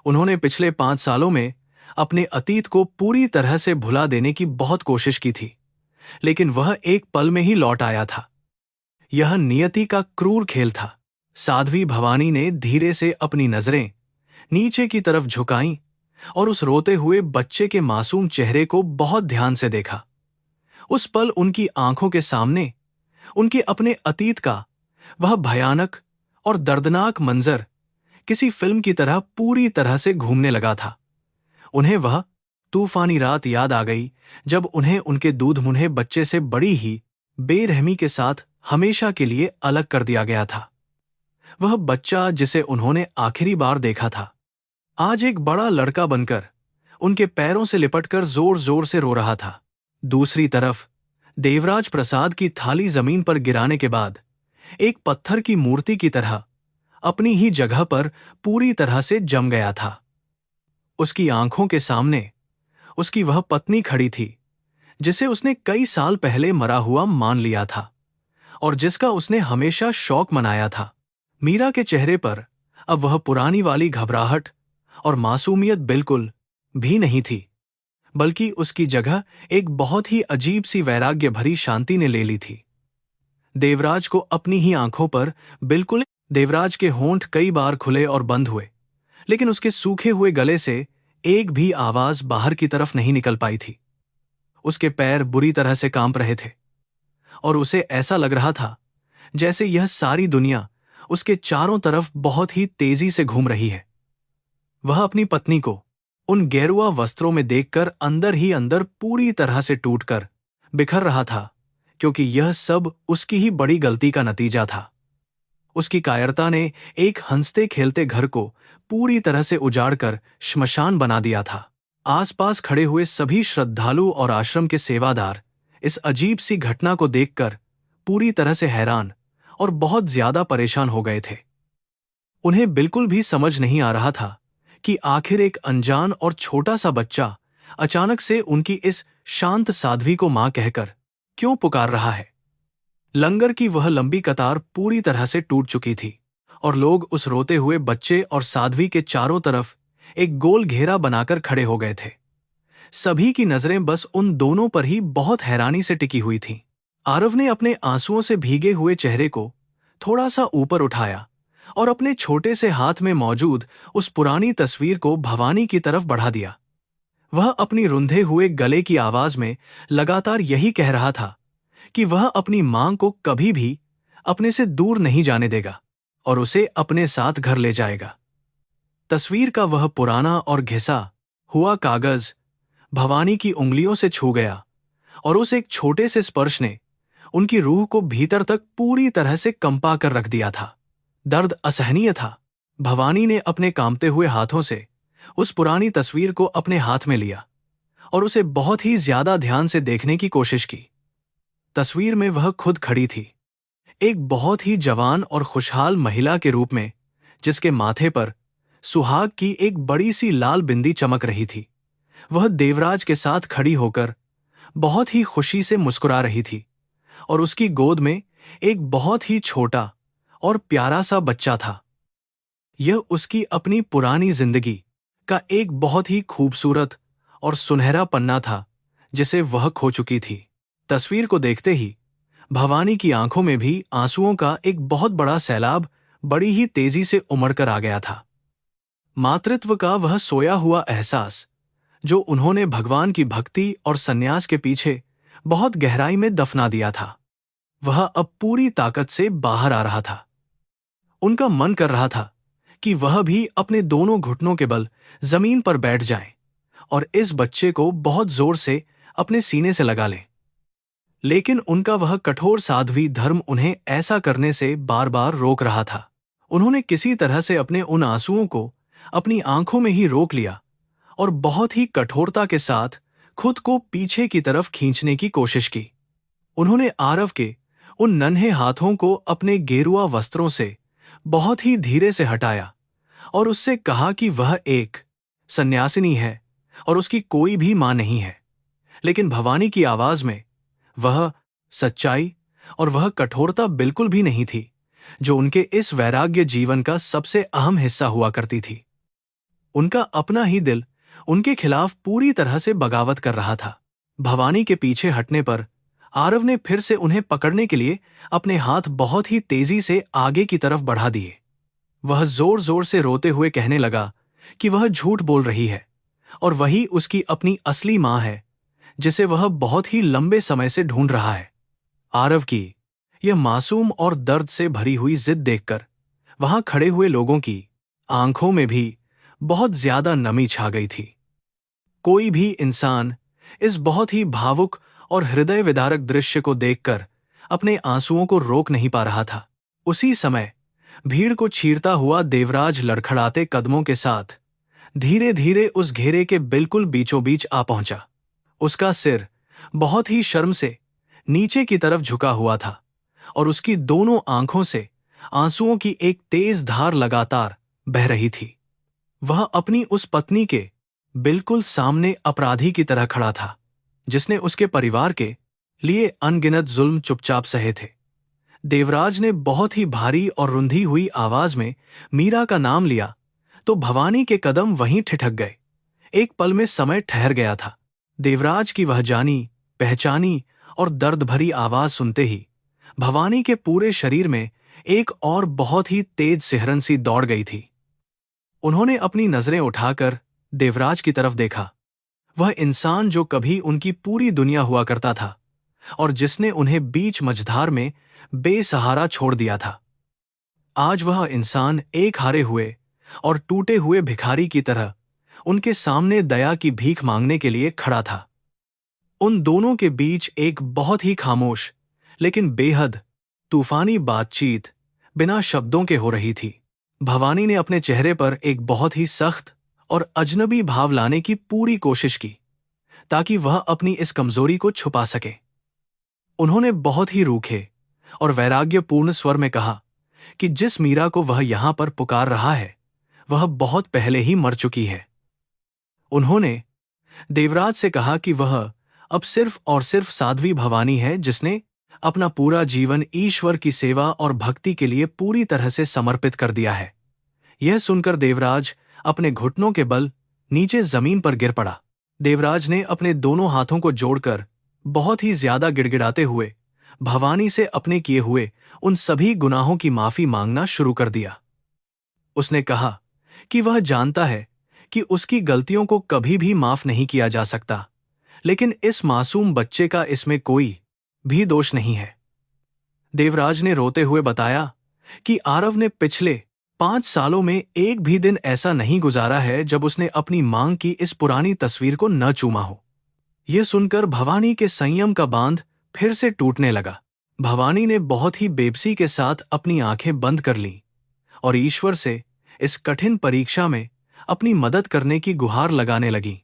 उन्होंने पिछले 5 सालों में अपने अतीत को पूरी तरह से भुला देने की बहुत कोशिश की थी, लेकिन वह एक पल में ही लौट आया था। यह नियति का क्रूर खेल था। साध्वी भवानी ने धीरे से अपनी नजरें नीचे की तरफ झुकाईं और उस रोते हुए बच्चे के मासूम चेहरे को बहुत ध्यान से देखा। उस पल उनकी आंखों के सामने उनके अपने अतीत का वह भयानक और दर्दनाक मंजर किसी फिल्म की तरह पूरी तरह से घूमने लगा था। उन्हें वह तूफानी रात याद आ गई जब उन्हें उनके दूध मुन्हे बच्चे से बड़ी ही बेरहमी के साथ हमेशा के लिए अलग कर दिया गया था। वह बच्चा जिसे उन्होंने आखिरी बार देखा था, आज एक बड़ा लड़का बनकर उनके पैरों से लिपटकर जोर जोर से रो रहा था। दूसरी तरफ देवराज प्रसाद की थाली जमीन पर गिराने के बाद एक पत्थर की मूर्ति की तरह अपनी ही जगह पर पूरी तरह से जम गया था। उसकी आंखों के सामने उसकी वह पत्नी खड़ी थी जिसे उसने कई साल पहले मरा हुआ मान लिया था और जिसका उसने हमेशा शौक मनाया था। मीरा के चेहरे पर अब वह पुरानी वाली घबराहट और मासूमियत बिल्कुल भी नहीं थी, बल्कि उसकी जगह एक बहुत ही अजीब सी वैराग्य भरी शांति ने ले ली थी। देवराज को अपनी ही आंखों पर बिल्कुल देवराज के होंठ कई बार खुले और बंद हुए, लेकिन उसके सूखे हुए गले से एक भी आवाज बाहर की तरफ नहीं निकल पाई थी। उसके पैर बुरी तरह से कांप रहे थे और उसे ऐसा लग रहा था जैसे यह सारी दुनिया उसके चारों तरफ बहुत ही तेजी से घूम रही है। वह अपनी पत्नी को उन गेरुआ वस्त्रों में देखकर अंदर ही अंदर पूरी तरह से टूटकर बिखर रहा था, क्योंकि यह सब उसकी ही बड़ी गलती का नतीजा था। उसकी कायरता ने एक हंसते खेलते घर को पूरी तरह से उजाड़कर श्मशान बना दिया था। आसपास खड़े हुए सभी श्रद्धालु और आश्रम के सेवादार इस अजीब सी घटना को देखकर पूरी तरह से हैरान और बहुत ज्यादा परेशान हो गए थे। उन्हें बिल्कुल भी समझ नहीं आ रहा था कि आखिर एक अनजान और छोटा सा बच्चा अचानक से उनकी इस शांत साध्वी को मां कहकर क्यों पुकार रहा है। लंगर की वह लंबी कतार पूरी तरह से टूट चुकी थी और लोग उस रोते हुए बच्चे और साध्वी के चारों तरफ एक गोल घेरा बनाकर खड़े हो गए थे। सभी की नजरें बस उन दोनों पर ही बहुत हैरानी से टिकी हुई थीं। आरव ने अपने आंसुओं से भीगे हुए चेहरे को थोड़ा सा ऊपर उठाया और अपने छोटे से हाथ में मौजूद उस पुरानी तस्वीर को भवानी की तरफ बढ़ा दिया। वह अपनी रुंधे हुए गले की आवाज में लगातार यही कह रहा था कि वह अपनी मां को कभी भी अपने से दूर नहीं जाने देगा और उसे अपने साथ घर ले जाएगा। तस्वीर का वह पुराना और घिसा हुआ कागज भवानी की उंगलियों से छू गया और उस एक छोटे से स्पर्श ने उनकी रूह को भीतर तक पूरी तरह से कंपा कर रख दिया था। दर्द असहनीय था। भवानी ने अपने कांपते हुए हाथों से उस पुरानी तस्वीर को अपने हाथ में लिया और उसे बहुत ही ज्यादा ध्यान से देखने की कोशिश की। तस्वीर में वह खुद खड़ी थी, एक बहुत ही जवान और खुशहाल महिला के रूप में, जिसके माथे पर सुहाग की एक बड़ी सी लाल बिंदी चमक रही थी। वह देवराज के साथ खड़ी होकर बहुत ही खुशी से मुस्कुरा रही थी और उसकी गोद में एक बहुत ही छोटा और प्यारा सा बच्चा था। यह उसकी अपनी पुरानी जिंदगी का एक बहुत ही खूबसूरत और सुनहरा पन्ना था जिसे वह खो चुकी थी। तस्वीर को देखते ही भवानी की आंखों में भी आंसुओं का एक बहुत बड़ा सैलाब बड़ी ही तेजी से उमड़कर आ गया था। मातृत्व का वह सोया हुआ एहसास जो उन्होंने भगवान की भक्ति और सन्यास के पीछे बहुत गहराई में दफना दिया था, वह अब पूरी ताकत से बाहर आ रहा था। उनका मन कर रहा था कि वह भी अपने दोनों घुटनों के बल जमीन पर बैठ जाएं और इस बच्चे को बहुत जोर से अपने सीने से लगा लें, लेकिन उनका वह कठोर साध्वी धर्म उन्हें ऐसा करने से बार बार रोक रहा था। उन्होंने किसी तरह से अपने उन आंसुओं को अपनी आंखों में ही रोक लिया और बहुत ही कठोरता के साथ खुद को पीछे की तरफ खींचने की कोशिश की। उन्होंने आरव के उन नन्हे हाथों को अपने गेरुआ वस्त्रों से बहुत ही धीरे से हटाया और उससे कहा कि वह एक सन्यासिनी है और उसकी कोई भी मां नहीं है। लेकिन भवानी की आवाज में वह सच्चाई और वह कठोरता बिल्कुल भी नहीं थी जो उनके इस वैराग्य जीवन का सबसे अहम हिस्सा हुआ करती थी। उनका अपना ही दिल उनके खिलाफ पूरी तरह से बगावत कर रहा था। भवानी के पीछे हटने पर आरव ने फिर से उन्हें पकड़ने के लिए अपने हाथ बहुत ही तेजी से आगे की तरफ बढ़ा दिए। वह जोर जोर से रोते हुए कहने लगा कि वह झूठ बोल रही है और वही उसकी अपनी असली मां है जिसे वह बहुत ही लंबे समय से ढूंढ रहा है। आरव की यह मासूम और दर्द से भरी हुई जिद देखकर वहां खड़े हुए लोगों की आंखों में भी बहुत ज्यादा नमी छा गई थी। कोई भी इंसान इस बहुत ही भावुक और हृदय विदारक दृश्य को देखकर अपने आंसुओं को रोक नहीं पा रहा था। उसी समय भीड़ को चीरता हुआ देवराज लड़खड़ाते कदमों के साथ धीरे धीरे उस घेरे के बिल्कुल बीचों बीच आ पहुंचा। उसका सिर बहुत ही शर्म से नीचे की तरफ झुका हुआ था और उसकी दोनों आंखों से आंसुओं की एक तेज धार लगातार बह रही थी। वह अपनी उस पत्नी के बिल्कुल सामने अपराधी की तरह खड़ा था, जिसने उसके परिवार के लिए अनगिनत जुल्म चुपचाप सहे थे। देवराज ने बहुत ही भारी और रुंधी हुई आवाज में मीरा का नाम लिया तो भवानी के कदम वहीं ठिठक गए। एक पल में समय ठहर गया था। देवराज की वह जानी पहचानी और दर्द भरी आवाज सुनते ही भवानी के पूरे शरीर में एक और बहुत ही तेज सिहरन सी दौड़ गई थी। उन्होंने अपनी नजरें उठाकर देवराज की तरफ देखा। वह इंसान जो कभी उनकी पूरी दुनिया हुआ करता था और जिसने उन्हें बीच मझधार में बेसहारा छोड़ दिया था, आज वह इंसान एक हारे हुए और टूटे हुए भिखारी की तरह उनके सामने दया की भीख मांगने के लिए खड़ा था। उन दोनों के बीच एक बहुत ही खामोश लेकिन बेहद तूफानी बातचीत बिना शब्दों के हो रही थी। भवानी ने अपने चेहरे पर एक बहुत ही सख्त और अजनबी भाव लाने की पूरी कोशिश की ताकि वह अपनी इस कमजोरी को छुपा सके। उन्होंने बहुत ही रूखे और वैराग्यपूर्ण स्वर में कहा कि जिस मीरा को वह यहां पर पुकार रहा है वह बहुत पहले ही मर चुकी है। उन्होंने देवराज से कहा कि वह अब सिर्फ और सिर्फ साध्वी भवानी है जिसने अपना पूरा जीवन ईश्वर की सेवा और भक्ति के लिए पूरी तरह से समर्पित कर दिया है। यह सुनकर देवराज अपने घुटनों के बल नीचे जमीन पर गिर पड़ा। देवराज ने अपने दोनों हाथों को जोड़कर बहुत ही ज्यादा गिड़गिड़ाते हुए भवानी से अपने किए हुए उन सभी गुनाहों की माफी मांगना शुरू कर दिया। उसने कहा कि वह जानता है कि उसकी गलतियों को कभी भी माफ नहीं किया जा सकता, लेकिन इस मासूम बच्चे का इसमें कोई भी दोष नहीं है। देवराज ने रोते हुए बताया कि आरव ने पिछले 5 सालों में एक भी दिन ऐसा नहीं गुजारा है जब उसने अपनी मांग की इस पुरानी तस्वीर को न चूमा हो। यह सुनकर भवानी के संयम का बांध फिर से टूटने लगा। भवानी ने बहुत ही बेबसी के साथ अपनी आंखें बंद कर लीं और ईश्वर से इस कठिन परीक्षा में अपनी मदद करने की गुहार लगाने लगी।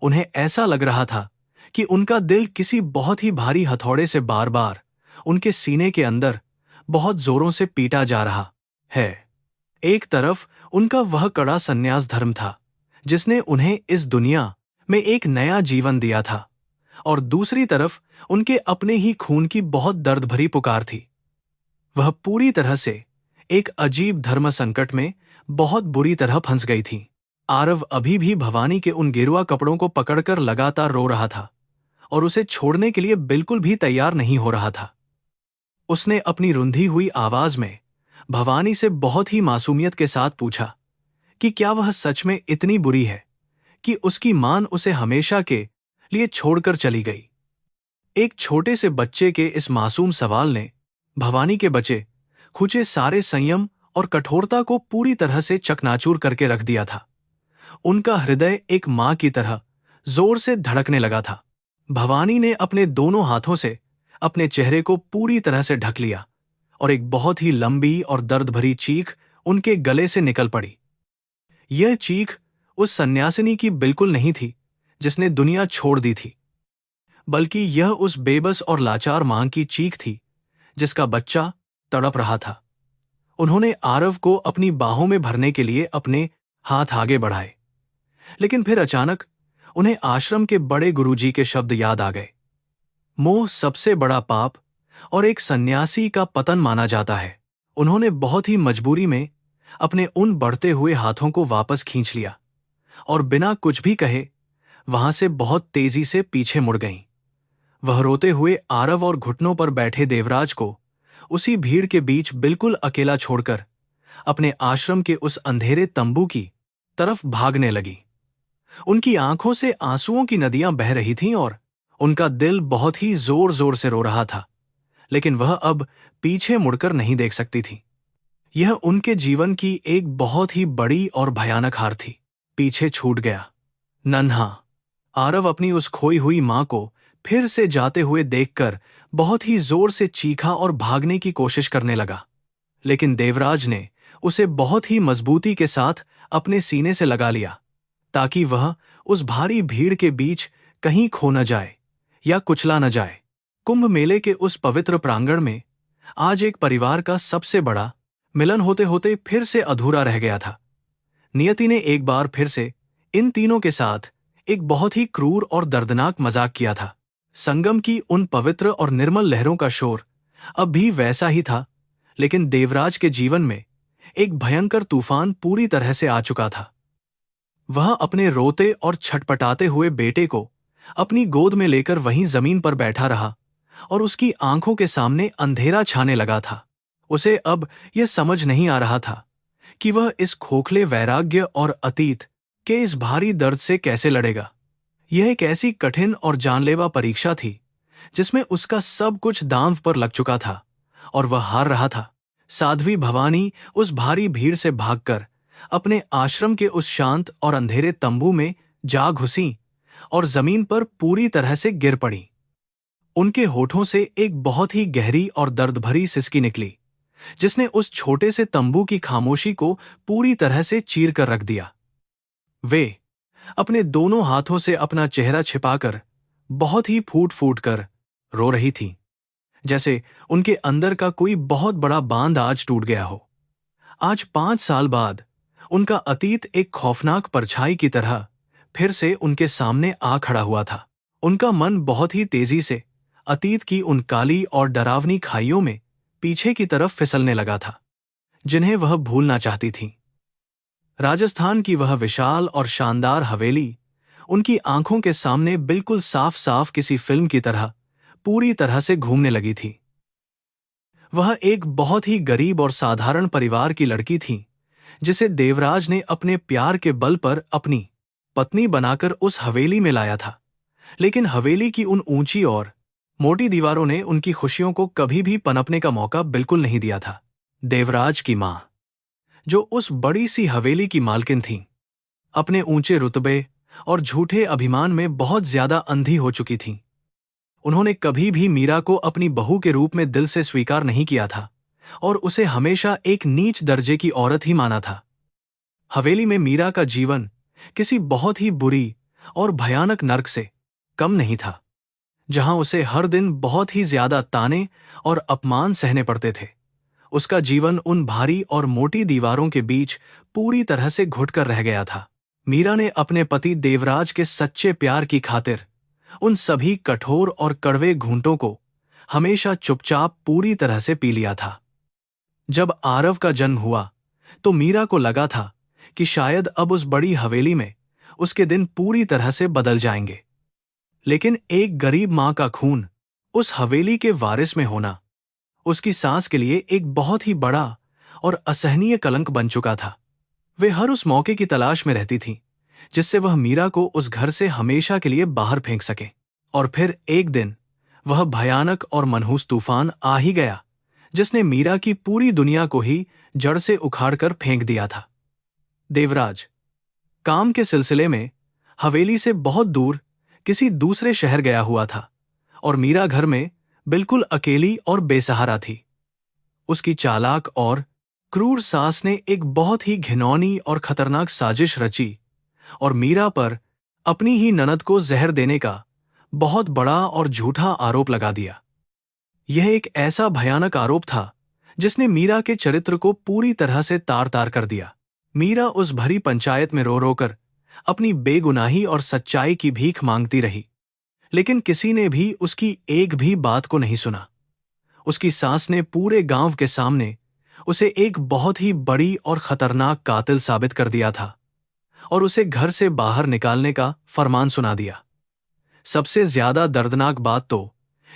उन्हें ऐसा लग रहा था कि उनका दिल किसी बहुत ही भारी हथौड़े से बार बार उनके सीने के अंदर बहुत जोरों से पीटा जा रहा है। एक तरफ उनका वह कड़ा संन्यास धर्म था जिसने उन्हें इस दुनिया में एक नया जीवन दिया था, और दूसरी तरफ उनके अपने ही खून की बहुत दर्द भरी पुकार थी। वह पूरी तरह से एक अजीब धर्म संकट में बहुत बुरी तरह फंस गई थी। आरव अभी भी भवानी के उन गेरुआ कपड़ों को पकड़कर लगातार रो रहा था और उसे छोड़ने के लिए बिल्कुल भी तैयार नहीं हो रहा था। उसने अपनी रुंधी हुई आवाज में भवानी से बहुत ही मासूमियत के साथ पूछा कि क्या वह सच में इतनी बुरी है कि उसकी मां उसे हमेशा के लिए छोड़कर चली गई। एक छोटे से बच्चे के इस मासूम सवाल ने भवानी के बचे खुचे सारे संयम और कठोरता को पूरी तरह से चकनाचूर करके रख दिया था। उनका हृदय एक मां की तरह जोर से धड़कने लगा था। भवानी ने अपने दोनों हाथों से अपने चेहरे को पूरी तरह से ढक लिया और एक बहुत ही लंबी और दर्द भरी चीख उनके गले से निकल पड़ी। यह चीख उस सन्यासिनी की बिल्कुल नहीं थी जिसने दुनिया छोड़ दी थी, बल्कि यह उस बेबस और लाचार मां की चीख थी जिसका बच्चा तड़प रहा था। उन्होंने आरव को अपनी बाहों में भरने के लिए अपने हाथ आगे बढ़ाए, लेकिन फिर अचानक उन्हें आश्रम के बड़े गुरुजी के शब्द याद आ गए। मोह सबसे बड़ा पाप और एक सन्यासी का पतन माना जाता है। उन्होंने बहुत ही मजबूरी में अपने उन बढ़ते हुए हाथों को वापस खींच लिया और बिना कुछ भी कहे वहां से बहुत तेजी से पीछे मुड़ गईं। वह रोते हुए आरव और घुटनों पर बैठे देवराज को उसी भीड़ के बीच बिल्कुल अकेला छोड़कर अपने आश्रम के उस अंधेरे तंबू की तरफ भागने लगी। उनकी आंखों से आंसुओं की नदियां बह रही थीं और उनका दिल बहुत ही जोर जोर से रो रहा था, लेकिन वह अब पीछे मुड़कर नहीं देख सकती थी। यह उनके जीवन की एक बहुत ही बड़ी और भयानक हार थी। पीछे छूट गया। नन्हा आरव अपनी उस खोई हुई मां को फिर से जाते हुए देखकर बहुत ही जोर से चीखा और भागने की कोशिश करने लगा, लेकिन देवराज ने उसे बहुत ही मजबूती के साथ अपने सीने से लगा लिया ताकि वह उस भारी भीड़ के बीच कहीं खो न जाए या कुचला न जाए। कुंभ मेले के उस पवित्र प्रांगण में आज एक परिवार का सबसे बड़ा मिलन होते होते फिर से अधूरा रह गया था। नियति ने एक बार फिर से इन तीनों के साथ एक बहुत ही क्रूर और दर्दनाक मजाक किया था। संगम की उन पवित्र और निर्मल लहरों का शोर अब भी वैसा ही था, लेकिन देवराज के जीवन में एक भयंकर तूफान पूरी तरह से आ चुका था। वह अपने रोते और छटपटाते हुए बेटे को अपनी गोद में लेकर वहीं जमीन पर बैठा रहा और उसकी आंखों के सामने अंधेरा छाने लगा था। उसे अब यह समझ नहीं आ रहा था कि वह इस खोखले वैराग्य और अतीत के इस भारी दर्द से कैसे लड़ेगा। यह एक ऐसी कठिन और जानलेवा परीक्षा थी जिसमें उसका सब कुछ दांव पर लग चुका था और वह हार रहा था। साध्वी भवानी उस भारी भीड़ से भागकर अपने आश्रम के उस शांत और अंधेरे तंबू में जा घुसी और जमीन पर पूरी तरह से गिर पड़ी। उनके होठों से एक बहुत ही गहरी और दर्द भरी सिसकी निकली, जिसने उस छोटे से तंबू की खामोशी को पूरी तरह से चीर कर रख दिया। वे अपने दोनों हाथों से अपना चेहरा छिपाकर बहुत ही फूट फूट कर रो रही थीं, जैसे उनके अंदर का कोई बहुत बड़ा बांध आज टूट गया हो। आज 5 साल बाद उनका अतीत एक खौफनाक परछाई की तरह फिर से उनके सामने आ खड़ा हुआ था। उनका मन बहुत ही तेजी से अतीत की उन काली और डरावनी खाइयों में पीछे की तरफ फिसलने लगा था, जिन्हें वह भूलना चाहती थीं। राजस्थान की वह विशाल और शानदार हवेली उनकी आंखों के सामने बिल्कुल साफ साफ किसी फिल्म की तरह पूरी तरह से घूमने लगी थी। वह एक बहुत ही गरीब और साधारण परिवार की लड़की थी, जिसे देवराज ने अपने प्यार के बल पर अपनी पत्नी बनाकर उस हवेली में लाया था। लेकिन हवेली की उन ऊंची और मोटी दीवारों ने उनकी खुशियों को कभी भी पनपने का मौका बिल्कुल नहीं दिया था। देवराज की मां, जो उस बड़ी सी हवेली की मालकिन थीं, अपने ऊंचे रुतबे और झूठे अभिमान में बहुत ज्यादा अंधी हो चुकी थीं। उन्होंने कभी भी मीरा को अपनी बहू के रूप में दिल से स्वीकार नहीं किया था और उसे हमेशा एक नीच दर्जे की औरत ही माना था। हवेली में मीरा का जीवन किसी बहुत ही बुरी और भयानक नर्क से कम नहीं था, जहां उसे हर दिन बहुत ही ज्यादा ताने और अपमान सहने पड़ते थे। उसका जीवन उन भारी और मोटी दीवारों के बीच पूरी तरह से घुटकर रह गया था। मीरा ने अपने पति देवराज के सच्चे प्यार की खातिर उन सभी कठोर और कड़वे घूंटों को हमेशा चुपचाप पूरी तरह से पी लिया था। जब आरव का जन्म हुआ तो मीरा को लगा था कि शायद अब उस बड़ी हवेली में उसके दिन पूरी तरह से बदल जाएंगे। लेकिन एक गरीब मां का खून उस हवेली के वारिस में होना उसकी सास के लिए एक बहुत ही बड़ा और असहनीय कलंक बन चुका था। वे हर उस मौके की तलाश में रहती थीं जिससे वह मीरा को उस घर से हमेशा के लिए बाहर फेंक सके। और फिर एक दिन वह भयानक और मनहूस तूफान आ ही गया, जिसने मीरा की पूरी दुनिया को ही जड़ से उखाड़कर फेंक दिया था। देवराज काम के सिलसिले में हवेली से बहुत दूर किसी दूसरे शहर गया हुआ था और मीरा घर में बिल्कुल अकेली और बेसहारा थी। उसकी चालाक और क्रूर सास ने एक बहुत ही घिनौनी और खतरनाक साजिश रची और मीरा पर अपनी ही ननद को जहर देने का बहुत बड़ा और झूठा आरोप लगा दिया। यह एक ऐसा भयानक आरोप था जिसने मीरा के चरित्र को पूरी तरह से तार तार कर दिया। मीरा उस भरी पंचायत में रो रोकर अपनी बेगुनाही और सच्चाई की भीख मांगती रही, लेकिन किसी ने भी उसकी एक भी बात को नहीं सुना। उसकी सास ने पूरे गांव के सामने उसे एक बहुत ही बड़ी और खतरनाक कातिल साबित कर दिया था और उसे घर से बाहर निकालने का फरमान सुना दिया। सबसे ज्यादा दर्दनाक बात तो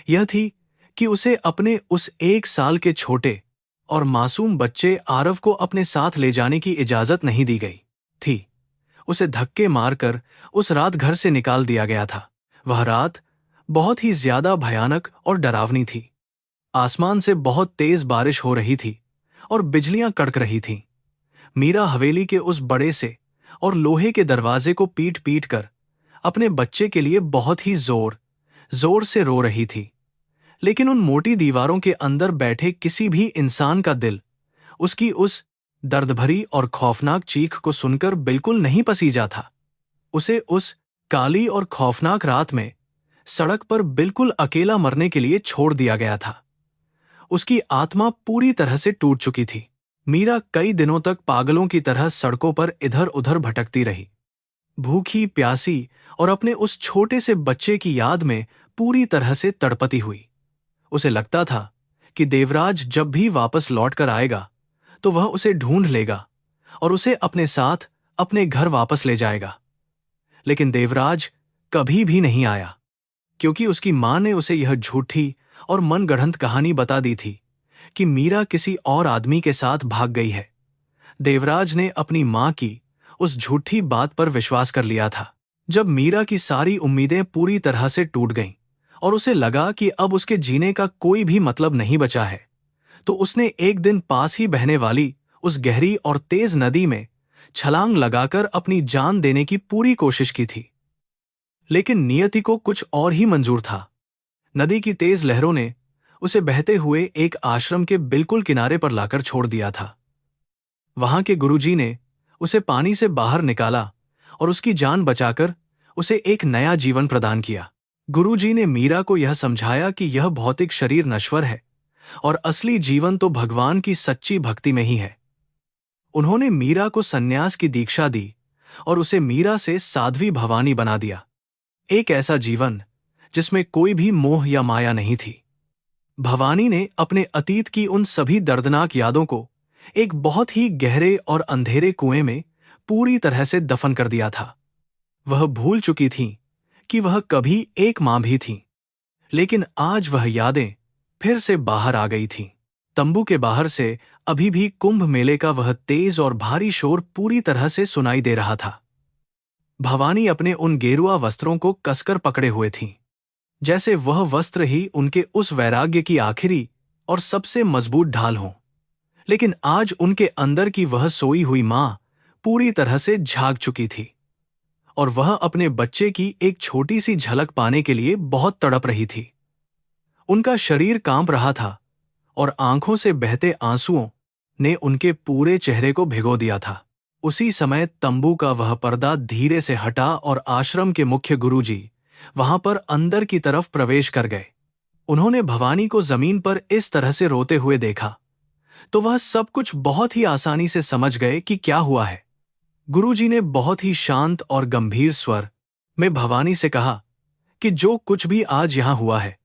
यह थी कि उसे अपने उस 1 साल के छोटे और मासूम बच्चे आरव को अपने साथ ले जाने की इजाजत नहीं दी गई थी। उसे धक्के मारकर उस रात घर से निकाल दिया गया था। वह रात बहुत ही ज्यादा भयानक और डरावनी थी। आसमान से बहुत तेज बारिश हो रही थी और बिजलियां कड़क रही थीं। मीरा हवेली के उस बड़े से और लोहे के दरवाजे को पीट पीट कर अपने बच्चे के लिए बहुत ही जोर जोर से रो रही थी, लेकिन उन मोटी दीवारों के अंदर बैठे किसी भी इंसान का दिल उसकी उस दर्द भरी और खौफनाक चीख को सुनकर बिल्कुल नहीं पसीजा था। उसे उस काली और खौफनाक रात में सड़क पर बिल्कुल अकेला मरने के लिए छोड़ दिया गया था। उसकी आत्मा पूरी तरह से टूट चुकी थी। मीरा कई दिनों तक पागलों की तरह सड़कों पर इधर उधर भटकती रही। भूखी प्यासी और अपने उस छोटे से बच्चे की याद में पूरी तरह से तड़पती हुई। उसे लगता था कि देवराज जब भी वापस लौट कर आएगा तो वह उसे ढूंढ लेगा और उसे अपने साथ अपने घर वापस ले जाएगा। लेकिन देवराज कभी भी नहीं आया, क्योंकि उसकी मां ने उसे यह झूठी और मनगढ़ंत कहानी बता दी थी कि मीरा किसी और आदमी के साथ भाग गई है। देवराज ने अपनी मां की उस झूठी बात पर विश्वास कर लिया था। जब मीरा की सारी उम्मीदें पूरी तरह से टूट गईं और उसे लगा कि अब उसके जीने का कोई भी मतलब नहीं बचा है, तो उसने एक दिन पास ही बहने वाली उस गहरी और तेज नदी में छलांग लगाकर अपनी जान देने की पूरी कोशिश की थी। लेकिन नियति को कुछ और ही मंजूर था। नदी की तेज लहरों ने उसे बहते हुए एक आश्रम के बिल्कुल किनारे पर लाकर छोड़ दिया था। वहां के गुरुजी ने उसे पानी से बाहर निकाला और उसकी जान बचाकर उसे एक नया जीवन प्रदान किया। गुरुजी ने मीरा को यह समझाया कि यह भौतिक शरीर नश्वर है और असली जीवन तो भगवान की सच्ची भक्ति में ही है। उन्होंने मीरा को सन्यास की दीक्षा दी और उसे मीरा से साध्वी भवानी बना दिया। एक ऐसा जीवन जिसमें कोई भी मोह या माया नहीं थी। भवानी ने अपने अतीत की उन सभी दर्दनाक यादों को एक बहुत ही गहरे और अंधेरे कुएं में पूरी तरह से दफन कर दिया था। वह भूल चुकी थीं कि वह कभी एक मां भी थीं, लेकिन आज वह यादें फिर से बाहर आ गई थीं। तंबू के बाहर से अभी भी कुंभ मेले का वह तेज और भारी शोर पूरी तरह से सुनाई दे रहा था। भवानी अपने उन गेरुआ वस्त्रों को कसकर पकड़े हुए थीं, जैसे वह वस्त्र ही उनके उस वैराग्य की आखिरी और सबसे मजबूत ढाल हों। लेकिन आज उनके अंदर की वह सोई हुई मां पूरी तरह से झाग चुकी थी और वह अपने बच्चे की एक छोटी सी झलक पाने के लिए बहुत तड़प रही थी। उनका शरीर कांप रहा था और आंखों से बहते आंसुओं ने उनके पूरे चेहरे को भिगो दिया था। उसी समय तंबू का वह पर्दा धीरे से हटा और आश्रम के मुख्य गुरुजी वहां पर अंदर की तरफ प्रवेश कर गए। उन्होंने भवानी को जमीन पर इस तरह से रोते हुए देखा तो वह सब कुछ बहुत ही आसानी से समझ गए कि क्या हुआ है। गुरुजी ने बहुत ही शांत और गंभीर स्वर में भवानी से कहा कि जो कुछ भी आज यहां हुआ है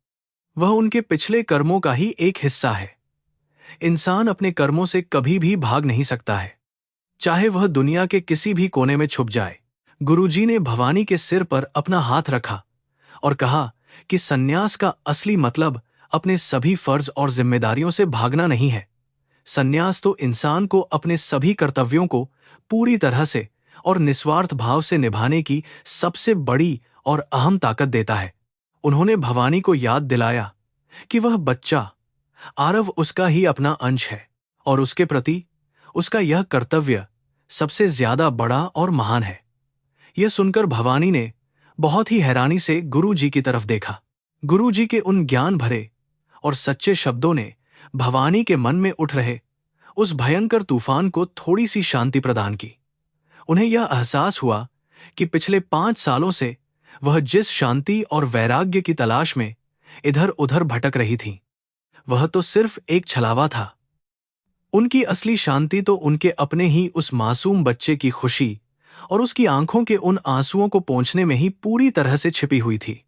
वह उनके पिछले कर्मों का ही एक हिस्सा है। इंसान अपने कर्मों से कभी भी भाग नहीं सकता है, चाहे वह दुनिया के किसी भी कोने में छुप जाए। गुरुजी ने भवानी के सिर पर अपना हाथ रखा और कहा कि सन्यास का असली मतलब अपने सभी फर्ज और जिम्मेदारियों से भागना नहीं है। सन्यास तो इंसान को अपने सभी कर्तव्यों को पूरी तरह से और निस्वार्थ भाव से निभाने की सबसे बड़ी और अहम ताकत देता है। उन्होंने भवानी को याद दिलाया कि वह बच्चा आरव उसका ही अपना अंश है और उसके प्रति उसका यह कर्तव्य सबसे ज्यादा बड़ा और महान है। यह सुनकर भवानी ने बहुत ही हैरानी से गुरु जी की तरफ देखा। गुरु जी के उन ज्ञान भरे और सच्चे शब्दों ने भवानी के मन में उठ रहे उस भयंकर तूफान को थोड़ी सी शांति प्रदान की। उन्हें यह एहसास हुआ कि पिछले 5 सालों से वह जिस शांति और वैराग्य की तलाश में इधर उधर भटक रही थी, वह तो सिर्फ एक छलावा था। उनकी असली शांति तो उनके अपने ही उस मासूम बच्चे की खुशी और उसकी आंखों के उन आंसुओं को पोंछने में ही पूरी तरह से छिपी हुई थी।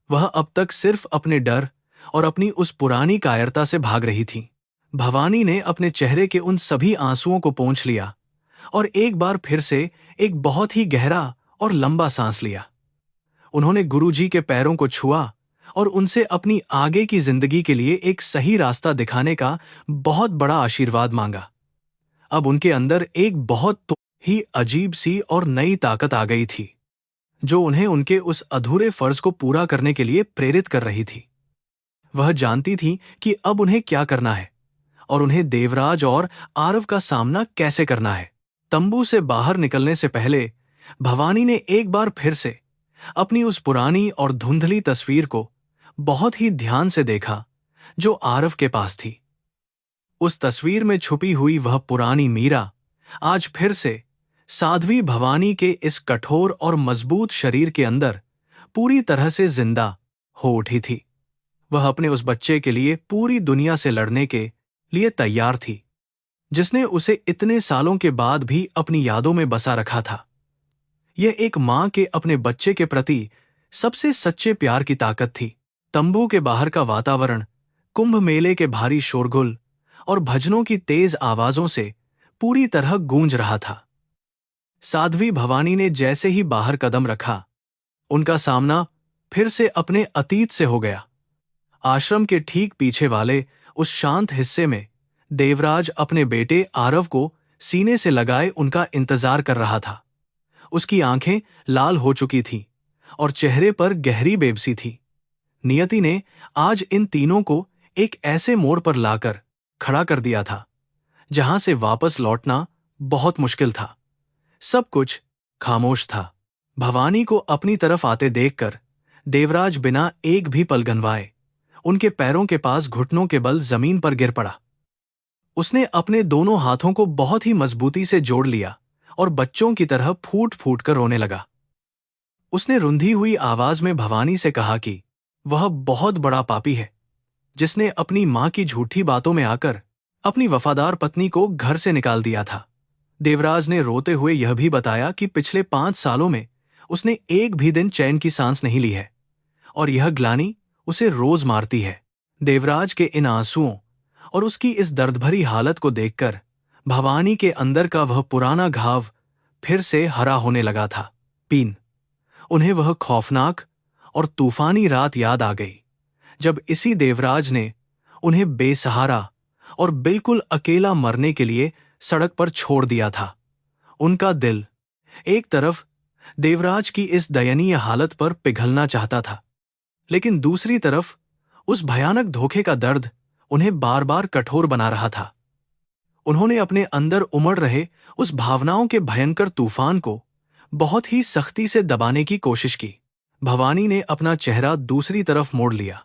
वह अब तक सिर्फ अपने डर और अपनी उस पुरानी कायरता से भाग रही थी। भवानी ने अपने चेहरे के उन सभी आंसुओं को पोंछ लिया और एक बार फिर से एक बहुत ही गहरा और लंबा सांस लिया। उन्होंने गुरुजी के पैरों को छुआ और उनसे अपनी आगे की जिंदगी के लिए एक सही रास्ता दिखाने का बहुत बड़ा आशीर्वाद मांगा। अब उनके अंदर एक बहुत ही अजीब सी और नई ताकत आ गई थी, जो उन्हें उनके उस अधूरे फर्ज को पूरा करने के लिए प्रेरित कर रही थी। वह जानती थी कि अब उन्हें क्या करना है और उन्हें देवराज और आरव का सामना कैसे करना है। तंबू से बाहर निकलने से पहले भवानी ने एक बार फिर से अपनी उस पुरानी और धुंधली तस्वीर को बहुत ही ध्यान से देखा जो आरव के पास थी। उस तस्वीर में छुपी हुई वह पुरानी मीरा आज फिर से साध्वी भवानी के इस कठोर और मजबूत शरीर के अंदर पूरी तरह से जिंदा हो उठी थी। वह अपने उस बच्चे के लिए पूरी दुनिया से लड़ने के लिए तैयार थी, जिसने उसे इतने सालों के बाद भी अपनी यादों में बसा रखा था। यह एक माँ के अपने बच्चे के प्रति सबसे सच्चे प्यार की ताकत थी। तंबू के बाहर का वातावरण कुंभ मेले के भारी शोरगुल और भजनों की तेज आवाजों से पूरी तरह गूंज रहा था। साध्वी भवानी ने जैसे ही बाहर कदम रखा, उनका सामना फिर से अपने अतीत से हो गया। आश्रम के ठीक पीछे वाले उस शांत हिस्से में देवराज अपने बेटे आरव को सीने से लगाए उनका इंतजार कर रहा था। उसकी आंखें लाल हो चुकी थीं और चेहरे पर गहरी बेबसी थी। नियति ने आज इन तीनों को एक ऐसे मोड़ पर लाकर खड़ा कर दिया था जहां से वापस लौटना बहुत मुश्किल था। सब कुछ खामोश था। भवानी को अपनी तरफ आते देखकर देवराज बिना एक भी पल गनवाए उनके पैरों के पास घुटनों के बल जमीन पर गिर पड़ा। उसने अपने दोनों हाथों को बहुत ही मजबूती से जोड़ लिया और बच्चों की तरह फूट फूट कर रोने लगा। उसने रुंधी हुई आवाज में भवानी से कहा कि वह बहुत बड़ा पापी है, जिसने अपनी मां की झूठी बातों में आकर अपनी वफादार पत्नी को घर से निकाल दिया था। देवराज ने रोते हुए यह भी बताया कि पिछले 5 सालों में उसने एक भी दिन चैन की सांस नहीं ली है और यह ग्लानि उसे रोज मारती है। देवराज के इन आंसुओं और उसकी इस दर्दभरी हालत को देखकर भवानी के अंदर का वह पुराना घाव फिर से हरा होने लगा था। उन्हें वह खौफनाक और तूफानी रात याद आ गई जब इसी देवराज ने उन्हें बेसहारा और बिल्कुल अकेला मरने के लिए सड़क पर छोड़ दिया था। उनका दिल एक तरफ देवराज की इस दयनीय हालत पर पिघलना चाहता था, लेकिन दूसरी तरफ उस भयानक धोखे का दर्द उन्हें बार बार कठोर बना रहा था। उन्होंने अपने अंदर उमड़ रहे उस भावनाओं के भयंकर तूफान को बहुत ही सख्ती से दबाने की कोशिश की। भवानी ने अपना चेहरा दूसरी तरफ मोड़ लिया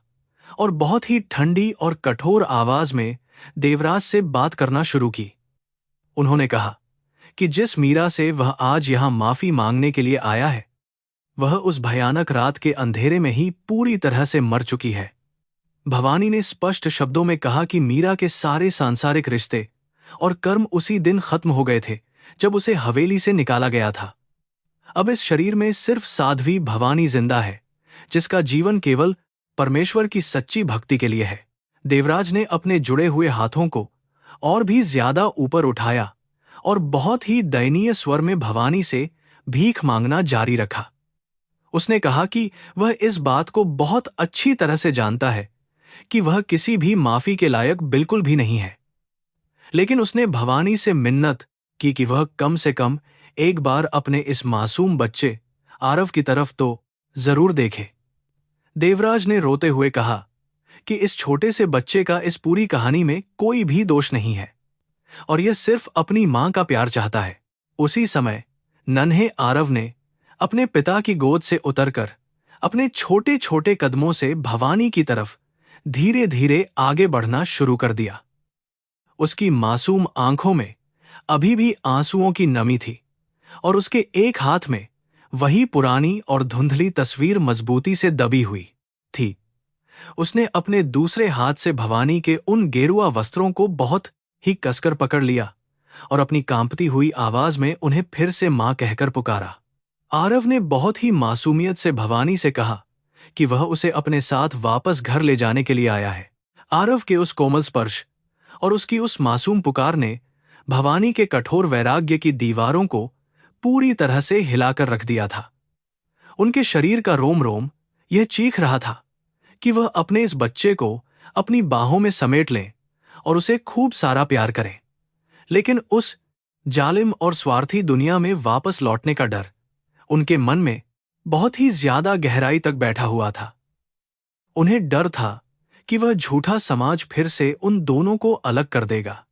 और बहुत ही ठंडी और कठोर आवाज में देवराज से बात करना शुरू की। उन्होंने कहा कि जिस मीरा से वह आज यहां माफी मांगने के लिए आया है, वह उस भयानक रात के अंधेरे में ही पूरी तरह से मर चुकी है। भवानी ने स्पष्ट शब्दों में कहा कि मीरा के सारे सांसारिक रिश्ते और कर्म उसी दिन खत्म हो गए थे जब उसे हवेली से निकाला गया था। अब इस शरीर में सिर्फ साध्वी भवानी जिंदा है, जिसका जीवन केवल परमेश्वर की सच्ची भक्ति के लिए है। देवराज ने अपने जुड़े हुए हाथों को और भी ज्यादा ऊपर उठाया और बहुत ही दयनीय स्वर में भवानी से भीख मांगना जारी रखा। उसने कहा कि वह इस बात को बहुत अच्छी तरह से जानता है कि वह किसी भी माफी के लायक बिल्कुल भी नहीं है, लेकिन उसने भवानी से मिन्नत की कि वह कम से कम एक बार अपने इस मासूम बच्चे आरव की तरफ तो जरूर देखे। देवराज ने रोते हुए कहा कि इस छोटे से बच्चे का इस पूरी कहानी में कोई भी दोष नहीं है और यह सिर्फ अपनी मां का प्यार चाहता है। उसी समय नन्हे आरव ने अपने पिता की गोद से उतरकर अपने छोटे छोटे कदमों से भवानी की तरफ धीरे धीरे आगे बढ़ना शुरू कर दिया। उसकी मासूम आंखों में अभी भी आंसुओं की नमी थी और उसके एक हाथ में वही पुरानी और धुंधली तस्वीर मजबूती से दबी हुई थी। उसने अपने दूसरे हाथ से भवानी के उन गेरुआ वस्त्रों को बहुत ही कसकर पकड़ लिया और अपनी कांपती हुई आवाज में उन्हें फिर से मां कहकर पुकारा। आरव ने बहुत ही मासूमियत से भवानी से कहा कि वह उसे अपने साथ वापस घर ले जाने के लिए आया है। आरव के उस कोमल स्पर्श और उसकी उस मासूम पुकार ने भवानी के कठोर वैराग्य की दीवारों को पूरी तरह से हिलाकर रख दिया था। उनके शरीर का रोम रोम यह चीख रहा था कि वह अपने इस बच्चे को अपनी बाहों में समेट लें और उसे खूब सारा प्यार करें, लेकिन उस जालिम और स्वार्थी दुनिया में वापस लौटने का डर उनके मन में बहुत ही ज्यादा गहराई तक बैठा हुआ था। उन्हें डर था कि वह झूठा समाज फिर से उन दोनों को अलग कर देगा।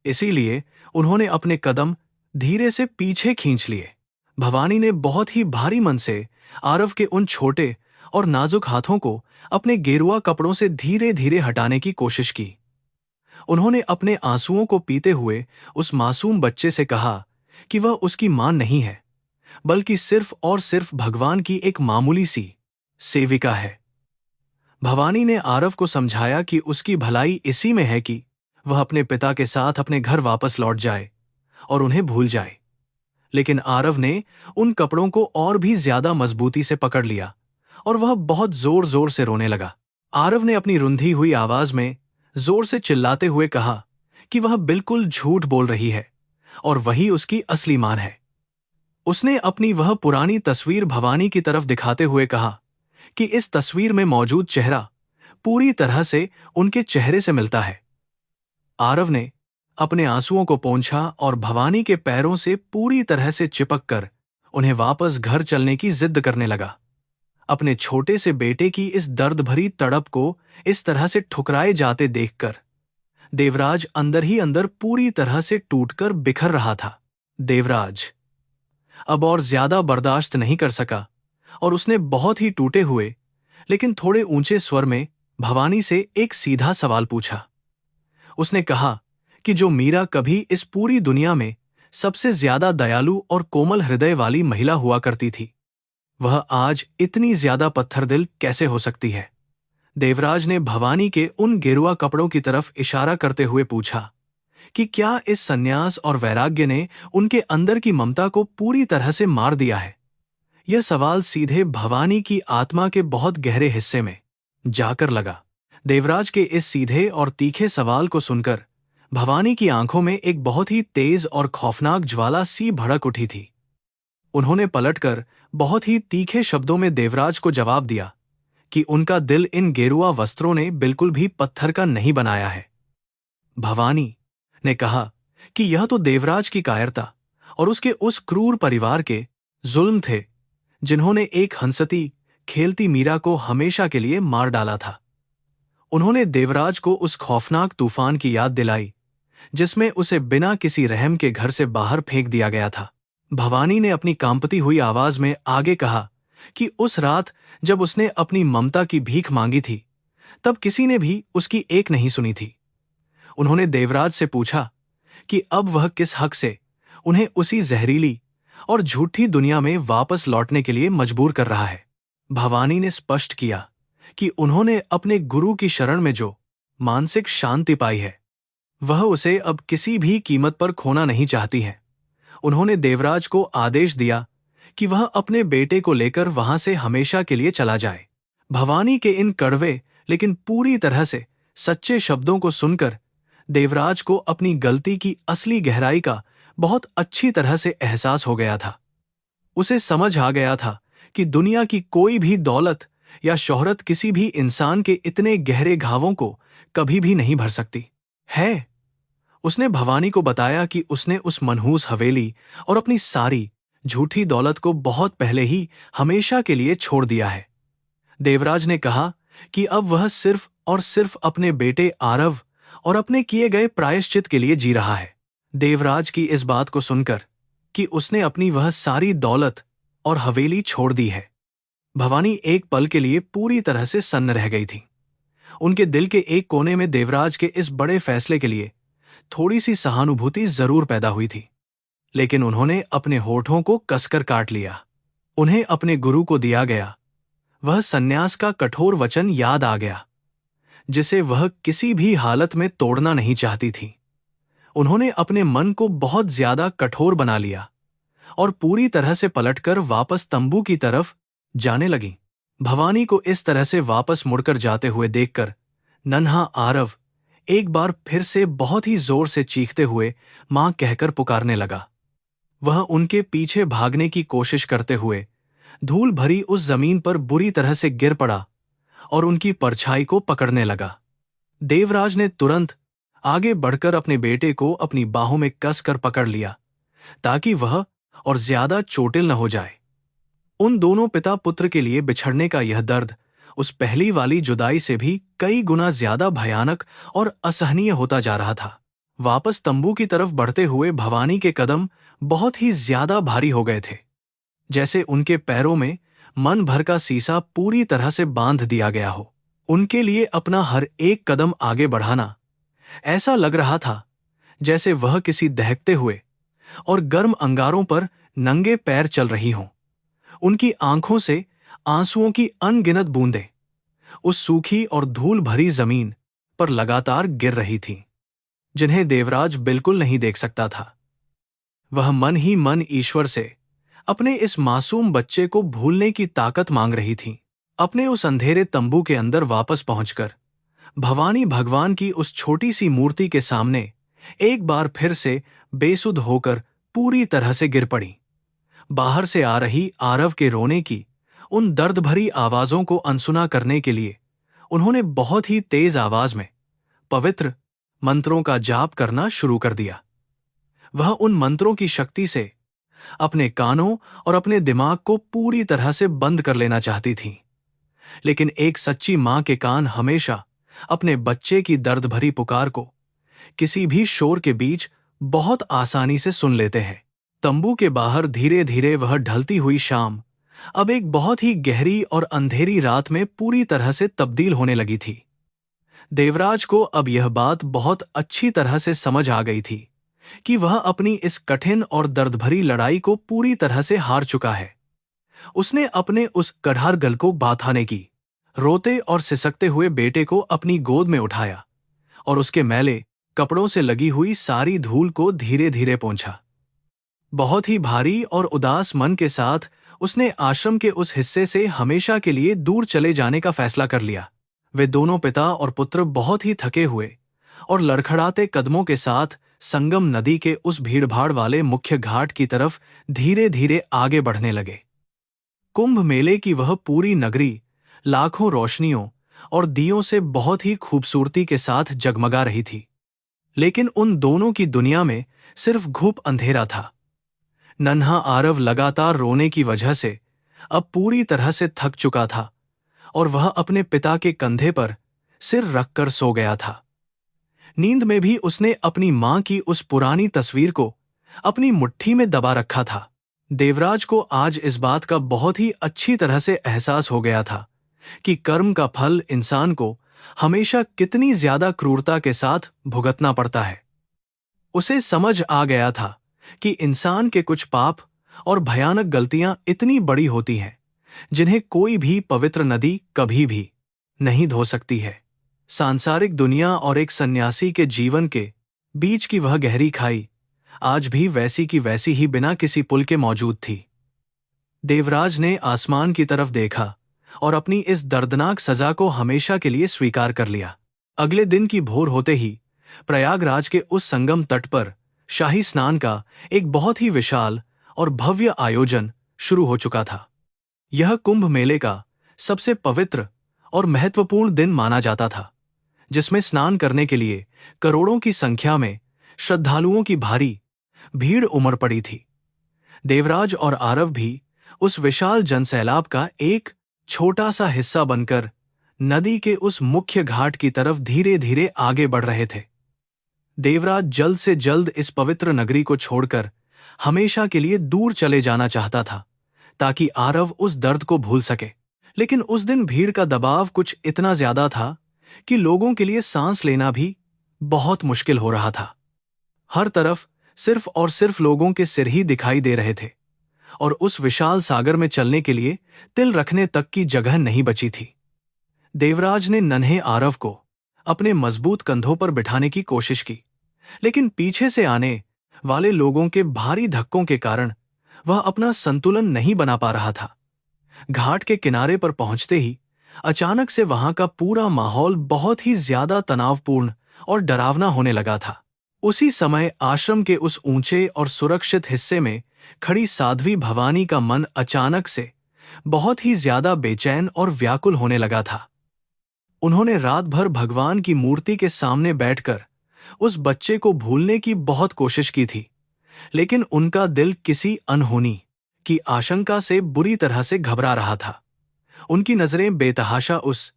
इसीलिए उन्होंने अपने कदम धीरे से पीछे खींच लिए। भवानी ने बहुत ही भारी मन से आरव के उन छोटे और नाजुक हाथों को अपने गेरुआ कपड़ों से धीरे धीरे हटाने की कोशिश की। उन्होंने अपने आंसुओं को पीते हुए उस मासूम बच्चे से कहा कि वह उसकी मां नहीं है, बल्कि सिर्फ और सिर्फ भगवान की एक मामूली सी सेविका है। भवानी ने आरव को समझाया कि उसकी भलाई इसी में है कि वह अपने पिता के साथ अपने घर वापस लौट जाए और उन्हें भूल जाए, लेकिन आरव ने उन कपड़ों को और भी ज्यादा मजबूती से पकड़ लिया और वह बहुत जोर जोर से रोने लगा। आरव ने अपनी रुंधी हुई आवाज में जोर से चिल्लाते हुए कहा कि वह बिल्कुल झूठ बोल रही है और वही उसकी असली मां है। उसने अपनी वह पुरानी तस्वीर भवानी की तरफ दिखाते हुए कहा कि इस तस्वीर में मौजूद चेहरा पूरी तरह से उनके चेहरे से मिलता है। आरव ने अपने आंसुओं को पोंछा और भवानी के पैरों से पूरी तरह से चिपक कर उन्हें वापस घर चलने की जिद करने लगा। अपने छोटे से बेटे की इस दर्द भरी तड़प को इस तरह से ठुकराए जाते देखकर देवराज अंदर ही अंदर पूरी तरह से टूटकर बिखर रहा था। देवराज अब और ज्यादा बर्दाश्त नहीं कर सका और उसने बहुत ही टूटे हुए लेकिन थोड़े ऊंचे स्वर में भवानी से एक सीधा सवाल पूछा। उसने कहा कि जो मीरा कभी इस पूरी दुनिया में सबसे ज्यादा दयालु और कोमल हृदय वाली महिला हुआ करती थी, वह आज इतनी ज्यादा पत्थरदिल कैसे हो सकती है? देवराज ने भवानी के उन गेरुआ कपड़ों की तरफ इशारा करते हुए पूछा कि क्या इस सन्यास और वैराग्य ने उनके अंदर की ममता को पूरी तरह से मार दिया है? यह सवाल सीधे भवानी की आत्मा के बहुत गहरे हिस्से में जाकर लगा। देवराज के इस सीधे और तीखे सवाल को सुनकर भवानी की आंखों में एक बहुत ही तेज और खौफनाक ज्वाला सी भड़क उठी थी। उन्होंने पलटकर बहुत ही तीखे शब्दों में देवराज को जवाब दिया कि उनका दिल इन गेरुआ वस्त्रों ने बिल्कुल भी पत्थर का नहीं बनाया है। भवानी ने कहा कि यह तो देवराज की कायरता और उसके उस क्रूर परिवार के जुल्म थे जिन्होंने एक हंसती खेलती मीरा को हमेशा के लिए मार डाला था। उन्होंने देवराज को उस खौफनाक तूफान की याद दिलाई जिसमें उसे बिना किसी रहम के घर से बाहर फेंक दिया गया था। भवानी ने अपनी कांपती हुई आवाज में आगे कहा कि उस रात जब उसने अपनी ममता की भीख मांगी थी, तब किसी ने भी उसकी एक नहीं सुनी थी। उन्होंने देवराज से पूछा कि अब वह किस हक से उन्हें उसी जहरीली और झूठी दुनिया में वापस लौटने के लिए मजबूर कर रहा है। भवानी ने स्पष्ट किया कि उन्होंने अपने गुरु की शरण में जो मानसिक शांति पाई है, वह उसे अब किसी भी कीमत पर खोना नहीं चाहती है। उन्होंने देवराज को आदेश दिया कि वह अपने बेटे को लेकर वहां से हमेशा के लिए चला जाए। भवानी के इन कड़वे लेकिन पूरी तरह से सच्चे शब्दों को सुनकर देवराज को अपनी गलती की असली गहराई का बहुत अच्छी तरह से एहसास हो गया था। उसे समझ आ गया था कि दुनिया की कोई भी दौलत या शोहरत किसी भी इंसान के इतने गहरे घावों को कभी भी नहीं भर सकती है। उसने भवानी को बताया कि उसने उस मनहूस हवेली और अपनी सारी झूठी दौलत को बहुत पहले ही हमेशा के लिए छोड़ दिया है। देवराज ने कहा कि अब वह सिर्फ और सिर्फ अपने बेटे आरव और अपने किए गए प्रायश्चित के लिए जी रहा है। देवराज की इस बात को सुनकर कि उसने अपनी वह सारी दौलत और हवेली छोड़ दी है, भवानी एक पल के लिए पूरी तरह से सन्न रह गई थी। उनके दिल के एक कोने में देवराज के इस बड़े फैसले के लिए थोड़ी सी सहानुभूति जरूर पैदा हुई थी, लेकिन उन्होंने अपने होठों को कसकर काट लिया। उन्हें अपने गुरु को दिया गया वह सन्यास का कठोर वचन याद आ गया, जिसे वह किसी भी हालत में तोड़ना नहीं चाहती थी। उन्होंने अपने मन को बहुत ज्यादा कठोर बना लिया और पूरी तरह से पलटकर वापस तंबू की तरफ जाने लगी। भवानी को इस तरह से वापस मुड़कर जाते हुए देखकर नन्हा आरव एक बार फिर से बहुत ही जोर से चीखते हुए मां कहकर पुकारने लगा। वह उनके पीछे भागने की कोशिश करते हुए धूल भरी उस जमीन पर बुरी तरह से गिर पड़ा और उनकी परछाई को पकड़ने लगा। देवराज ने तुरंत आगे बढ़कर अपने बेटे को अपनी बाहों में कसकर पकड़ लिया ताकि वह और ज्यादा चोटिल न हो जाए। उन दोनों पिता पुत्र के लिए बिछड़ने का यह दर्द उस पहली वाली जुदाई से भी कई गुना ज्यादा भयानक और असहनीय होता जा रहा था। वापस तंबू की तरफ बढ़ते हुए भवानी के कदम बहुत ही ज्यादा भारी हो गए थे, जैसे उनके पैरों में मन भर का सीसा पूरी तरह से बांध दिया गया हो। उनके लिए अपना हर एक कदम आगे बढ़ाना ऐसा लग रहा था जैसे वह किसी दहकते हुए और गर्म अंगारों पर नंगे पैर चल रही हों। उनकी आंखों से आंसुओं की अनगिनत बूंदें उस सूखी और धूल भरी जमीन पर लगातार गिर रही थीं, जिन्हें देवराज बिल्कुल नहीं देख सकता था। वह मन ही मन ईश्वर से अपने इस मासूम बच्चे को भूलने की ताकत मांग रही थी। अपने उस अंधेरे तंबू के अंदर वापस पहुंचकर भवानी भगवान की उस छोटी सी मूर्ति के सामने एक बार फिर से बेसुध होकर पूरी तरह से गिर पड़ी। बाहर से आ रही आरव के रोने की उन दर्द भरी आवाजों को अनसुना करने के लिए उन्होंने बहुत ही तेज आवाज में पवित्र मंत्रों का जाप करना शुरू कर दिया। वह उन मंत्रों की शक्ति से अपने कानों और अपने दिमाग को पूरी तरह से बंद कर लेना चाहती थी। लेकिन एक सच्ची मां के कान हमेशा अपने बच्चे की दर्द भरी पुकार को किसी भी शोर के बीच बहुत आसानी से सुन लेते हैं। तंबू के बाहर धीरे धीरे वह ढलती हुई शाम अब एक बहुत ही गहरी और अंधेरी रात में पूरी तरह से तब्दील होने लगी थी। देवराज को अब यह बात बहुत अच्छी तरह से समझ आ गई थी कि वह अपनी इस कठिन और दर्द भरी लड़ाई को पूरी तरह से हार चुका है। उसने अपने उस कठार गल को बाथाने की रोते और सिसकते हुए बेटे को अपनी गोद में उठाया और उसके मैले कपड़ों से लगी हुई सारी धूल को धीरे धीरे पोंछा। बहुत ही भारी और उदास मन के साथ उसने आश्रम के उस हिस्से से हमेशा के लिए दूर चले जाने का फैसला कर लिया। वे दोनों पिता और पुत्र बहुत ही थके हुए और लड़खड़ाते कदमों के साथ संगम नदी के उस भीड़भाड़ वाले मुख्य घाट की तरफ धीरे धीरे आगे बढ़ने लगे। कुंभ मेले की वह पूरी नगरी लाखों रोशनियों और दियों से बहुत ही खूबसूरती के साथ जगमगा रही थी। लेकिन उन दोनों की दुनिया में सिर्फ घुप अंधेरा था। नन्हा आरव लगातार रोने की वजह से अब पूरी तरह से थक चुका था और वह अपने पिता के कंधे पर सिर रखकर सो गया था। नींद में भी उसने अपनी मां की उस पुरानी तस्वीर को अपनी मुट्ठी में दबा रखा था। देवराज को आज इस बात का बहुत ही अच्छी तरह से एहसास हो गया था कि कर्म का फल इंसान को हमेशा कितनी ज्यादा क्रूरता के साथ भुगतना पड़ता है। उसे समझ आ गया था कि इंसान के कुछ पाप और भयानक गलतियां इतनी बड़ी होती हैं जिन्हें कोई भी पवित्र नदी कभी भी नहीं धो सकती है। सांसारिक दुनिया और एक सन्यासी के जीवन के बीच की वह गहरी खाई आज भी वैसी की वैसी ही बिना किसी पुल के मौजूद थी। देवराज ने आसमान की तरफ देखा और अपनी इस दर्दनाक सजा को हमेशा के लिए स्वीकार कर लिया। अगले दिन की भोर होते ही प्रयागराज के उस संगम तट पर शाही स्नान का एक बहुत ही विशाल और भव्य आयोजन शुरू हो चुका था। यह कुंभ मेले का सबसे पवित्र और महत्वपूर्ण दिन माना जाता था, जिसमें स्नान करने के लिए करोड़ों की संख्या में श्रद्धालुओं की भारी भीड़ उमड़ पड़ी थी। देवराज और आरव भी उस विशाल जनसैलाब का एक छोटा सा हिस्सा बनकर नदी के उस मुख्य घाट की तरफ धीरे धीरे आगे बढ़ रहे थे। देवराज जल्द से जल्द इस पवित्र नगरी को छोड़कर हमेशा के लिए दूर चले जाना चाहता था ताकि आरव उस दर्द को भूल सके। लेकिन उस दिन भीड़ का दबाव कुछ इतना ज्यादा था कि लोगों के लिए सांस लेना भी बहुत मुश्किल हो रहा था। हर तरफ सिर्फ और सिर्फ लोगों के सिर ही दिखाई दे रहे थे और उस विशाल सागर में चलने के लिए तिल रखने तक की जगह नहीं बची थी। देवराज ने नन्हे आरव को अपने मजबूत कंधों पर बिठाने की कोशिश की, लेकिन पीछे से आने वाले लोगों के भारी धक्कों के कारण वह अपना संतुलन नहीं बना पा रहा था। घाट के किनारे पर पहुंचते ही अचानक से वहां का पूरा माहौल बहुत ही ज्यादा तनावपूर्ण और डरावना होने लगा था। उसी समय आश्रम के उस ऊंचे और सुरक्षित हिस्से में खड़ी साध्वी भवानी का मन अचानक से बहुत ही ज्यादा बेचैन और व्याकुल होने लगा था। उन्होंने रात भर भगवान की मूर्ति के सामने बैठकर उस बच्चे को भूलने की बहुत कोशिश की थी, लेकिन उनका दिल किसी अनहोनी की आशंका से बुरी तरह से घबरा रहा था। उनकी नजरें बेतहाशा उस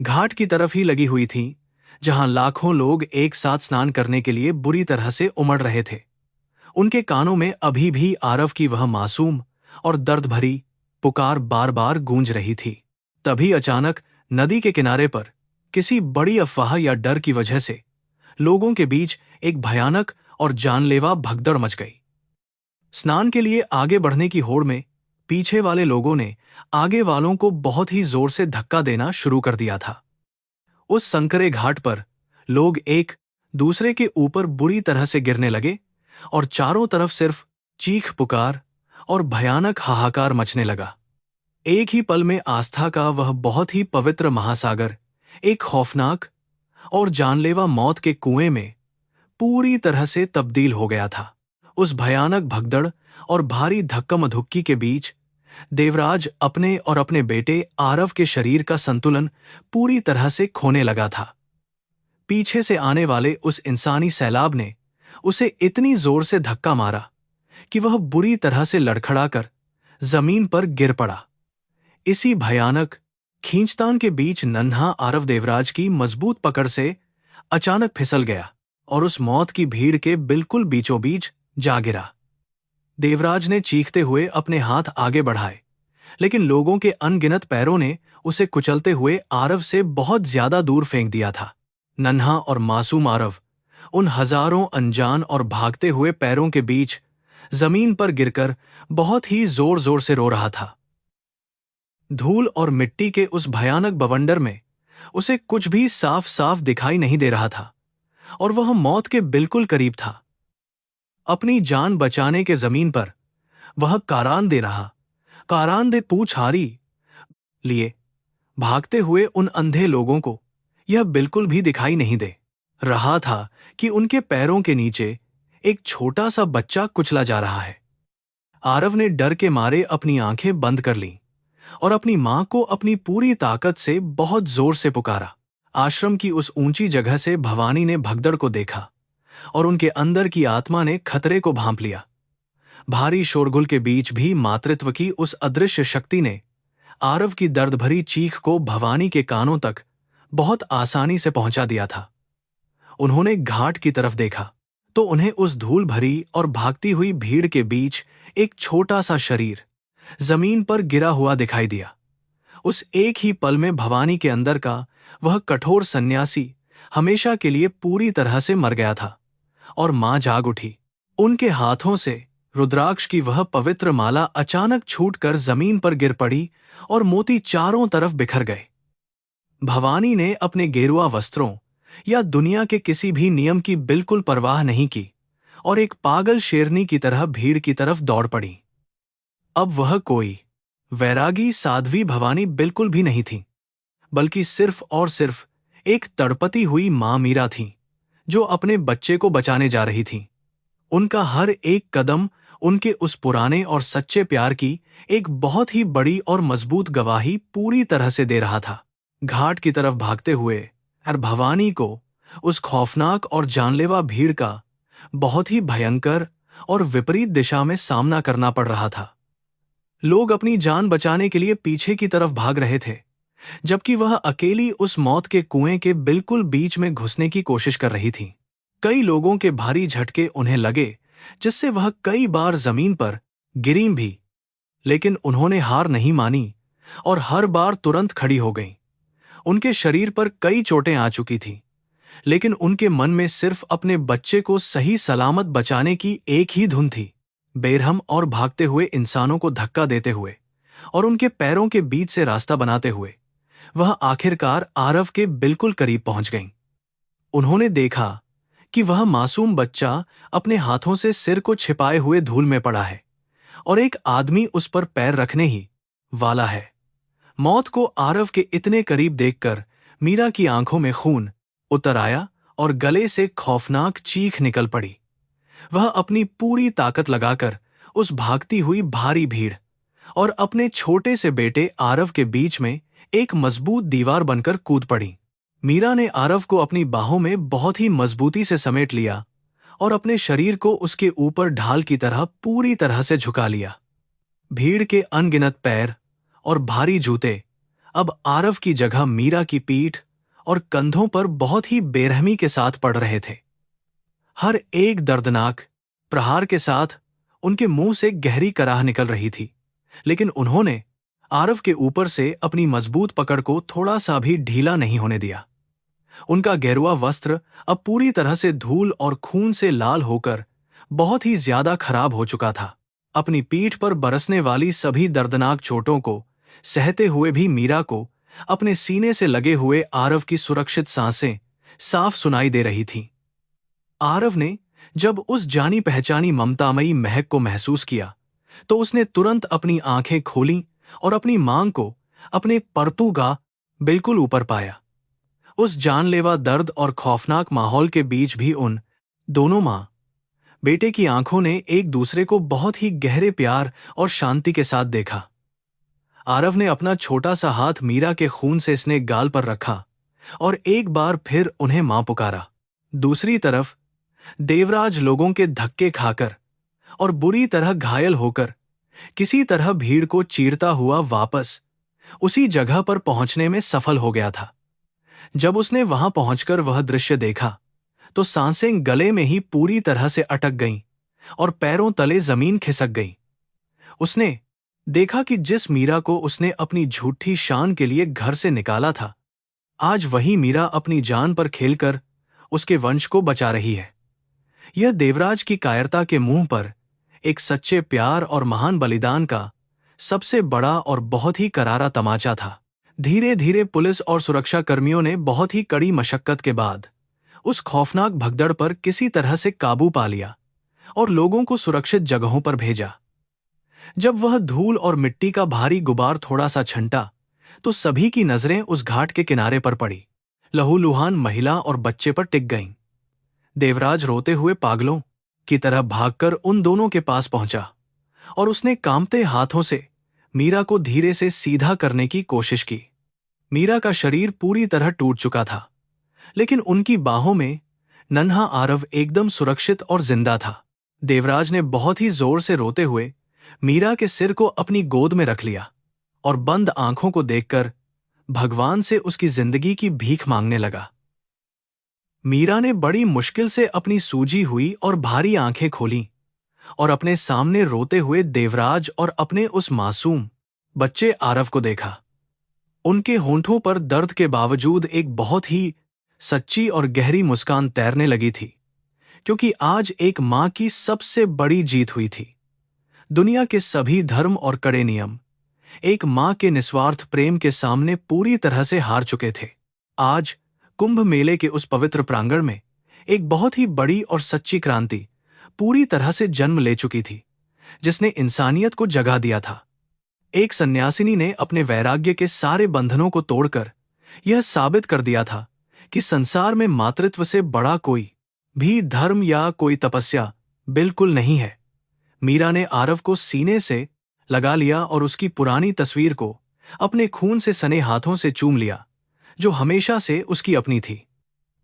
घाट की तरफ ही लगी हुई थीं, जहां लाखों लोग एक साथ स्नान करने के लिए बुरी तरह से उमड़ रहे थे। उनके कानों में अभी भी आरव की वह मासूम और दर्द भरी पुकार बार बार गूंज रही थी। तभी अचानक नदी के किनारे पर किसी बड़ी अफवाह या डर की वजह से लोगों के बीच एक भयानक और जानलेवा भगदड़ मच गई। स्नान के लिए आगे बढ़ने की होड़ में पीछे वाले लोगों ने आगे वालों को बहुत ही जोर से धक्का देना शुरू कर दिया था। उस संकरे घाट पर लोग एक दूसरे के ऊपर बुरी तरह से गिरने लगे और चारों तरफ सिर्फ चीख पुकार और भयानक हाहाकार मचने लगा। एक ही पल में आस्था का वह बहुत ही पवित्र महासागर एक खौफनाक और जानलेवा मौत के कुएं में पूरी तरह से तब्दील हो गया था। उस भयानक भगदड़ और भारी धक्का-मुक्की के बीच देवराज अपने और अपने बेटे आरव के शरीर का संतुलन पूरी तरह से खोने लगा था। पीछे से आने वाले उस इंसानी सैलाब ने उसे इतनी जोर से धक्का मारा कि वह बुरी तरह से लड़खड़ाकर जमीन पर गिर पड़ा। इसी भयानक खींचतान के बीच नन्हा आरव देवराज की मजबूत पकड़ से अचानक फिसल गया और उस मौत की भीड़ के बिल्कुल बीचों बीच जा गिरा। देवराज ने चीखते हुए अपने हाथ आगे बढ़ाए, लेकिन लोगों के अनगिनत पैरों ने उसे कुचलते हुए आरव से बहुत ज्यादा दूर फेंक दिया था। नन्हा और मासूम आरव उन हजारों अनजान और भागते हुए पैरों के बीच जमीन पर गिरकर बहुत ही जोर जोर से रो रहा था। धूल और मिट्टी के उस भयानक बवंडर में उसे कुछ भी साफ साफ दिखाई नहीं दे रहा था और वह मौत के बिल्कुल करीब था। अपनी जान बचाने के जमीन पर वह कारान दे पूछारी लिए भागते हुए उन अंधे लोगों को यह बिल्कुल भी दिखाई नहीं दे रहा था कि उनके पैरों के नीचे एक छोटा सा बच्चा कुचला जा रहा है। आरव ने डर के मारे अपनी आंखें बंद कर लीं और अपनी मां को अपनी पूरी ताकत से बहुत जोर से पुकारा। आश्रम की उस ऊंची जगह से भवानी ने भगदड़ को देखा और उनके अंदर की आत्मा ने खतरे को भांप लिया। भारी शोरगुल के बीच भी मातृत्व की उस अदृश्य शक्ति ने आरव की दर्द भरी चीख को भवानी के कानों तक बहुत आसानी से पहुंचा दिया था। उन्होंने घाट की तरफ देखा तो उन्हें उस धूल भरी और भागती हुई भीड़ के बीच एक छोटा सा शरीर जमीन पर गिरा हुआ दिखाई दिया। उस एक ही पल में भवानी के अंदर का वह कठोर सन्यासी हमेशा के लिए पूरी तरह से मर गया था और मां जाग उठी। उनके हाथों से रुद्राक्ष की वह पवित्र माला अचानक छूटकर जमीन पर गिर पड़ी और मोती चारों तरफ बिखर गए। भवानी ने अपने गेरुआ वस्त्रों या दुनिया के किसी भी नियम की बिल्कुल परवाह नहीं की और एक पागल शेरनी की तरह भीड़ की तरफ दौड़ पड़ी। अब वह कोई वैरागी साध्वी भवानी बिल्कुल भी नहीं थी, बल्कि सिर्फ और सिर्फ एक तड़पती हुई मां मीरा थी जो अपने बच्चे को बचाने जा रही थी। उनका हर एक कदम उनके उस पुराने और सच्चे प्यार की एक बहुत ही बड़ी और मजबूत गवाही पूरी तरह से दे रहा था। घाट की तरफ भागते हुए और भवानी को उस खौफनाक और जानलेवा भीड़ का बहुत ही भयंकर और विपरीत दिशा में सामना करना पड़ रहा था। लोग अपनी जान बचाने के लिए पीछे की तरफ भाग रहे थे, जबकि वह अकेली उस मौत के कुएं के बिल्कुल बीच में घुसने की कोशिश कर रही थी। कई लोगों के भारी झटके उन्हें लगे, जिससे वह कई बार जमीन पर गिरीं भी, लेकिन उन्होंने हार नहीं मानी और हर बार तुरंत खड़ी हो गईं। उनके शरीर पर कई चोटें आ चुकी थीं, लेकिन उनके मन में सिर्फ अपने बच्चे को सही सलामत बचाने की एक ही धुन थी। बेरहम और भागते हुए इंसानों को धक्का देते हुए और उनके पैरों के बीच से रास्ता बनाते हुए वह आखिरकार आरव के बिल्कुल करीब पहुंच गईं। उन्होंने देखा कि वह मासूम बच्चा अपने हाथों से सिर को छिपाए हुए धूल में पड़ा है और एक आदमी उस पर पैर रखने ही वाला है। मौत को आरव के इतने करीब देखकर मीरा की आंखों में खून उतर आया और गले से खौफनाक चीख निकल पड़ी। वह अपनी पूरी ताकत लगाकर उस भागती हुई भारी भीड़ और अपने छोटे से बेटे आरव के बीच में एक मजबूत दीवार बनकर कूद पड़ी। मीरा ने आरव को अपनी बाहों में बहुत ही मजबूती से समेट लिया और अपने शरीर को उसके ऊपर ढाल की तरह पूरी तरह से झुका लिया। भीड़ के अनगिनत पैर और भारी जूते अब आरव की जगह मीरा की पीठ और कंधों पर बहुत ही बेरहमी के साथ पड़ रहे थे। हर एक दर्दनाक प्रहार के साथ उनके मुंह से गहरी कराह निकल रही थी, लेकिन उन्होंने आरव के ऊपर से अपनी मजबूत पकड़ को थोड़ा सा भी ढीला नहीं होने दिया। उनका गेरुआ वस्त्र अब पूरी तरह से धूल और खून से लाल होकर बहुत ही ज्यादा खराब हो चुका था। अपनी पीठ पर बरसने वाली सभी दर्दनाक चोटों को सहते हुए भी मीरा को अपने सीने से लगे हुए आरव की सुरक्षित सांसें साफ सुनाई दे रही थीं। आरव ने जब उस जानी पहचानी ममतामयी महक को महसूस किया तो उसने तुरंत अपनी आंखें खोलीं और अपनी मांग को अपने परतूगा बिल्कुल ऊपर पाया। उस जानलेवा दर्द और खौफनाक माहौल के बीच भी उन दोनों मां बेटे की आंखों ने एक दूसरे को बहुत ही गहरे प्यार और शांति के साथ देखा। आरव ने अपना छोटा सा हाथ मीरा के खून से इसने गाल पर रखा और एक बार फिर उन्हें मां पुकारा। दूसरी तरफ देवराज लोगों के धक्के खाकर और बुरी तरह घायल होकर किसी तरह भीड़ को चीरता हुआ वापस उसी जगह पर पहुंचने में सफल हो गया था। जब उसने वहां पहुंचकर वह दृश्य देखा तो सांसें गले में ही पूरी तरह से अटक गईं और पैरों तले जमीन खिसक गई। उसने देखा कि जिस मीरा को उसने अपनी झूठी शान के लिए घर से निकाला था, आज वही मीरा अपनी जान पर खेलकर उसके वंश को बचा रही है। यह देवराज की कायरता के मुंह पर एक सच्चे प्यार और महान बलिदान का सबसे बड़ा और बहुत ही करारा तमाचा था। धीरे धीरे पुलिस और सुरक्षा कर्मियों ने बहुत ही कड़ी मशक्कत के बाद उस खौफनाक भगदड़ पर किसी तरह से काबू पा लिया और लोगों को सुरक्षित जगहों पर भेजा। जब वह धूल और मिट्टी का भारी गुबार थोड़ा सा छंटा तो सभी की नजरें उस घाट के किनारे पर पड़ी। लहूलुहान महिला और बच्चे पर टिक गईं। देवराज रोते हुए पागलों की तरह भागकर उन दोनों के पास पहुंचा और उसने कांपते हाथों से मीरा को धीरे से सीधा करने की कोशिश की। मीरा का शरीर पूरी तरह टूट चुका था, लेकिन उनकी बाहों में नन्हा आरव एकदम सुरक्षित और जिंदा था। देवराज ने बहुत ही जोर से रोते हुए मीरा के सिर को अपनी गोद में रख लिया और बंद आंखों को देखकर भगवान से उसकी जिंदगी की भीख मांगने लगा। मीरा ने बड़ी मुश्किल से अपनी सूजी हुई और भारी आंखें खोलीं और अपने सामने रोते हुए देवराज और अपने उस मासूम बच्चे आरव को देखा। उनके होंठों पर दर्द के बावजूद एक बहुत ही सच्ची और गहरी मुस्कान तैरने लगी थी, क्योंकि आज एक मां की सबसे बड़ी जीत हुई थी। दुनिया के सभी धर्म और कड़े नियम एक मां के निस्वार्थ प्रेम के सामने पूरी तरह से हार चुके थे। आज कुंभ मेले के उस पवित्र प्रांगण में एक बहुत ही बड़ी और सच्ची क्रांति पूरी तरह से जन्म ले चुकी थी, जिसने इंसानियत को जगा दिया था। एक सन्यासिनी ने अपने वैराग्य के सारे बंधनों को तोड़कर यह साबित कर दिया था कि संसार में मातृत्व से बड़ा कोई भी धर्म या कोई तपस्या बिल्कुल नहीं है। मीरा ने आरव को सीने से लगा लिया और उसकी पुरानी तस्वीर को अपने खून से सने हाथों से चूम लिया, जो हमेशा से उसकी अपनी थी।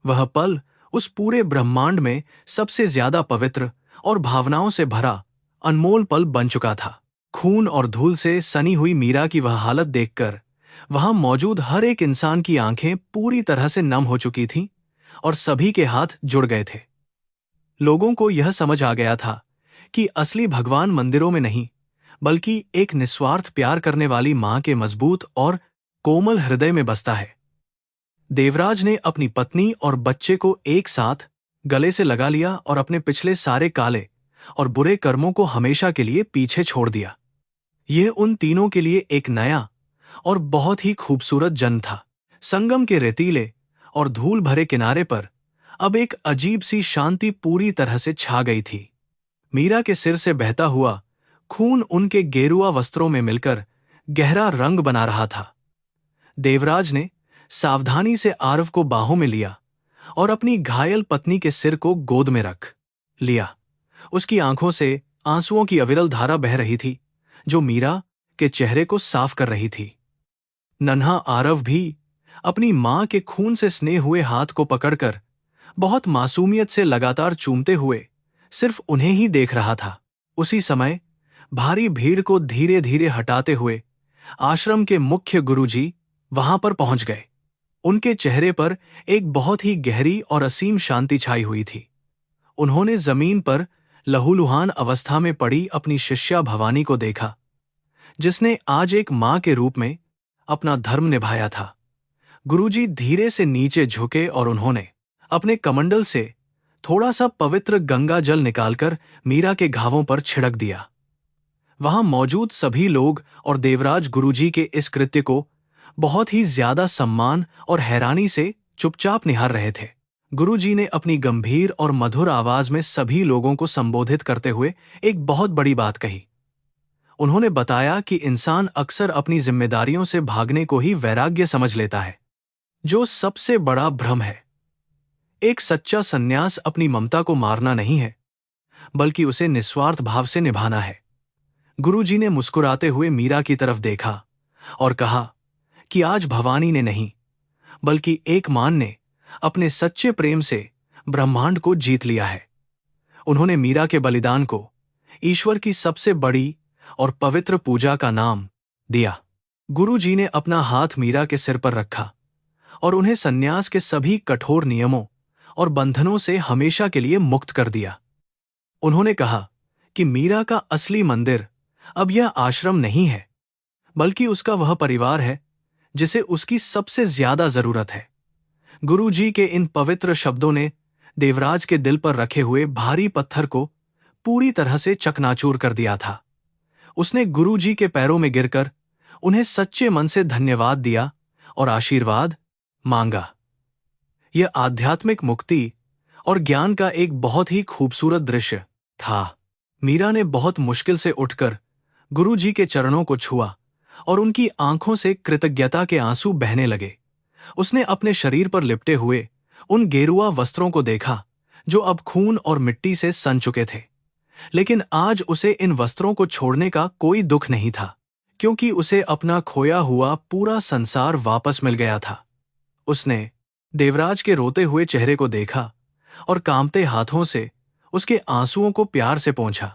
वह पल उस पूरे ब्रह्मांड में सबसे ज्यादा पवित्र और भावनाओं से भरा अनमोल पल बन चुका था। खून और धूल से सनी हुई मीरा की वह हालत देखकर वहां मौजूद हर एक इंसान की आंखें पूरी तरह से नम हो चुकी थीं और सभी के हाथ जुड़ गए थे। लोगों को यह समझ आ गया था कि असली भगवान मंदिरों में नहीं, बल्कि एक निस्वार्थ प्यार करने वाली मां के मजबूत और कोमल हृदय में बसता है। देवराज ने अपनी पत्नी और बच्चे को एक साथ गले से लगा लिया और अपने पिछले सारे काले और बुरे कर्मों को हमेशा के लिए पीछे छोड़ दिया। यह उन तीनों के लिए एक नया और बहुत ही खूबसूरत जन्म था। संगम के रेतीले और धूल भरे किनारे पर अब एक अजीब सी शांति पूरी तरह से छा गई थी। मीरा के सिर से बहता हुआ खून उनके गेरुआ वस्त्रों में मिलकर गहरा रंग बना रहा था। देवराज ने सावधानी से आरव को बाहों में लिया और अपनी घायल पत्नी के सिर को गोद में रख लिया। उसकी आंखों से आंसुओं की अविरल धारा बह रही थी, जो मीरा के चेहरे को साफ कर रही थी। नन्हा आरव भी अपनी मां के खून से स्नेह हुए हाथ को पकड़कर बहुत मासूमियत से लगातार चूमते हुए सिर्फ उन्हें ही देख रहा था। उसी समय भारी भीड़ को धीरे धीरे हटाते हुए आश्रम के मुख्य गुरुजी वहां पर पहुंच गए। उनके चेहरे पर एक बहुत ही गहरी और असीम शांति छाई हुई थी। उन्होंने जमीन पर लहूलुहान अवस्था में पड़ी अपनी शिष्या भवानी को देखा, जिसने आज एक मां के रूप में अपना धर्म निभाया था। गुरुजी धीरे से नीचे झुके और उन्होंने अपने कमंडल से थोड़ा सा पवित्र गंगा जल निकालकर मीरा के घावों पर छिड़क दिया। वहां मौजूद सभी लोग और देवराज गुरुजी के इस कृत्य को बहुत ही ज्यादा सम्मान और हैरानी से चुपचाप निहार रहे थे। गुरुजी ने अपनी गंभीर और मधुर आवाज में सभी लोगों को संबोधित करते हुए एक बहुत बड़ी बात कही। उन्होंने बताया कि इंसान अक्सर अपनी जिम्मेदारियों से भागने को ही वैराग्य समझ लेता है, जो सबसे बड़ा भ्रम है। एक सच्चा सन्यास अपनी ममता को मारना नहीं है, बल्कि उसे निस्वार्थ भाव से निभाना है। गुरुजी ने मुस्कुराते हुए मीरा की तरफ देखा और कहा कि आज भवानी ने नहीं, बल्कि एक मान ने अपने सच्चे प्रेम से ब्रह्मांड को जीत लिया है। उन्होंने मीरा के बलिदान को ईश्वर की सबसे बड़ी और पवित्र पूजा का नाम दिया। गुरुजी ने अपना हाथ मीरा के सिर पर रखा और उन्हें सन्यास के सभी कठोर नियमों और बंधनों से हमेशा के लिए मुक्त कर दिया। उन्होंने कहा कि मीरा का असली मंदिर अब यह आश्रम नहीं है, बल्कि उसका वह परिवार है जिसे उसकी सबसे ज्यादा जरूरत है। गुरुजी के इन पवित्र शब्दों ने देवराज के दिल पर रखे हुए भारी पत्थर को पूरी तरह से चकनाचूर कर दिया था। उसने गुरुजी के पैरों में गिरकर उन्हें सच्चे मन से धन्यवाद दिया और आशीर्वाद मांगा। यह आध्यात्मिक मुक्ति और ज्ञान का एक बहुत ही खूबसूरत दृश्य था। मीरा ने बहुत मुश्किल से उठकर गुरुजी के चरणों को छुआ और उनकी आंखों से कृतज्ञता के आंसू बहने लगे। उसने अपने शरीर पर लिपटे हुए उन गेरुआ वस्त्रों को देखा जो अब खून और मिट्टी से सन चुके थे, लेकिन आज उसे इन वस्त्रों को छोड़ने का कोई दुख नहीं था, क्योंकि उसे अपना खोया हुआ पूरा संसार वापस मिल गया था। उसने देवराज के रोते हुए चेहरे को देखा और कांपते हाथों से उसके आंसुओं को प्यार से पोंछा।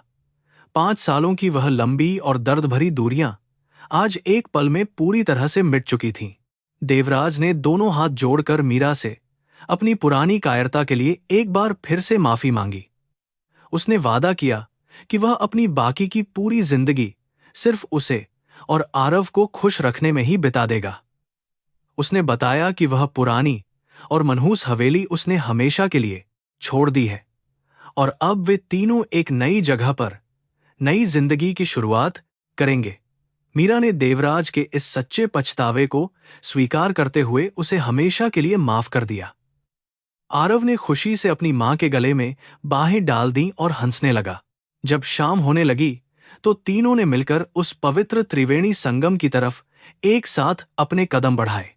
5 सालों की वह लंबी और दर्द भरी दूरियां आज एक पल में पूरी तरह से मिट चुकी थीं। देवराज ने दोनों हाथ जोड़कर मीरा से अपनी पुरानी कायरता के लिए एक बार फिर से माफी मांगी। उसने वादा किया कि वह अपनी बाकी की पूरी जिंदगी सिर्फ उसे और आरव को खुश रखने में ही बिता देगा। उसने बताया कि वह पुरानी और मनहूस हवेली उसने हमेशा के लिए छोड़ दी है और अब वे तीनों एक नई जगह पर नई जिंदगी की शुरुआत करेंगे। मीरा ने देवराज के इस सच्चे पछतावे को स्वीकार करते हुए उसे हमेशा के लिए माफ कर दिया। आरव ने खुशी से अपनी मां के गले में बाहें डाल दी और हंसने लगा। जब शाम होने लगी तो तीनों ने मिलकर उस पवित्र त्रिवेणी संगम की तरफ एक साथ अपने कदम बढ़ाए।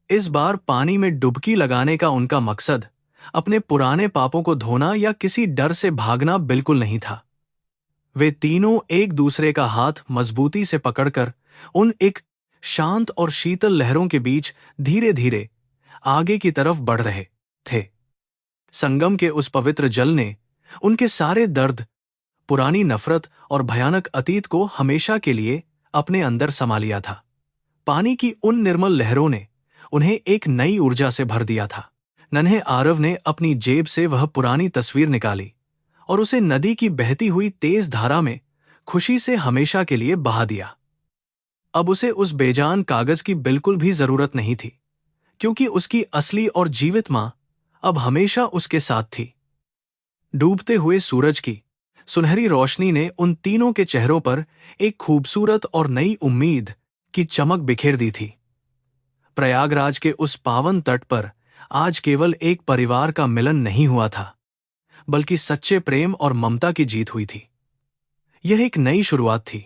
इस बार पानी में डुबकी लगाने का उनका मकसद अपने पुराने पापों को धोना या किसी डर से भागना बिल्कुल नहीं था। वे तीनों एक दूसरे का हाथ मजबूती से पकड़कर उन एक शांत और शीतल लहरों के बीच धीरे धीरे आगे की तरफ बढ़ रहे थे। संगम के उस पवित्र जल ने उनके सारे दर्द, पुरानी नफरत और भयानक अतीत को हमेशा के लिए अपने अंदर समा लिया था। पानी की उन निर्मल लहरों ने उन्हें एक नई ऊर्जा से भर दिया था। नन्हे आरव ने अपनी जेब से वह पुरानी तस्वीर निकाली और उसे नदी की बहती हुई तेज धारा में खुशी से हमेशा के लिए बहा दिया। अब उसे उस बेजान कागज की बिल्कुल भी जरूरत नहीं थी, क्योंकि उसकी असली और जीवित मां अब हमेशा उसके साथ थी। डूबते हुए सूरज की सुनहरी रोशनी ने उन तीनों के चेहरों पर एक खूबसूरत और नई उम्मीद की चमक बिखेर दी थी। प्रयागराज के उस पावन तट पर आज केवल एक परिवार का मिलन नहीं हुआ था, बल्कि सच्चे प्रेम और ममता की जीत हुई थी। यह एक नई शुरुआत थी,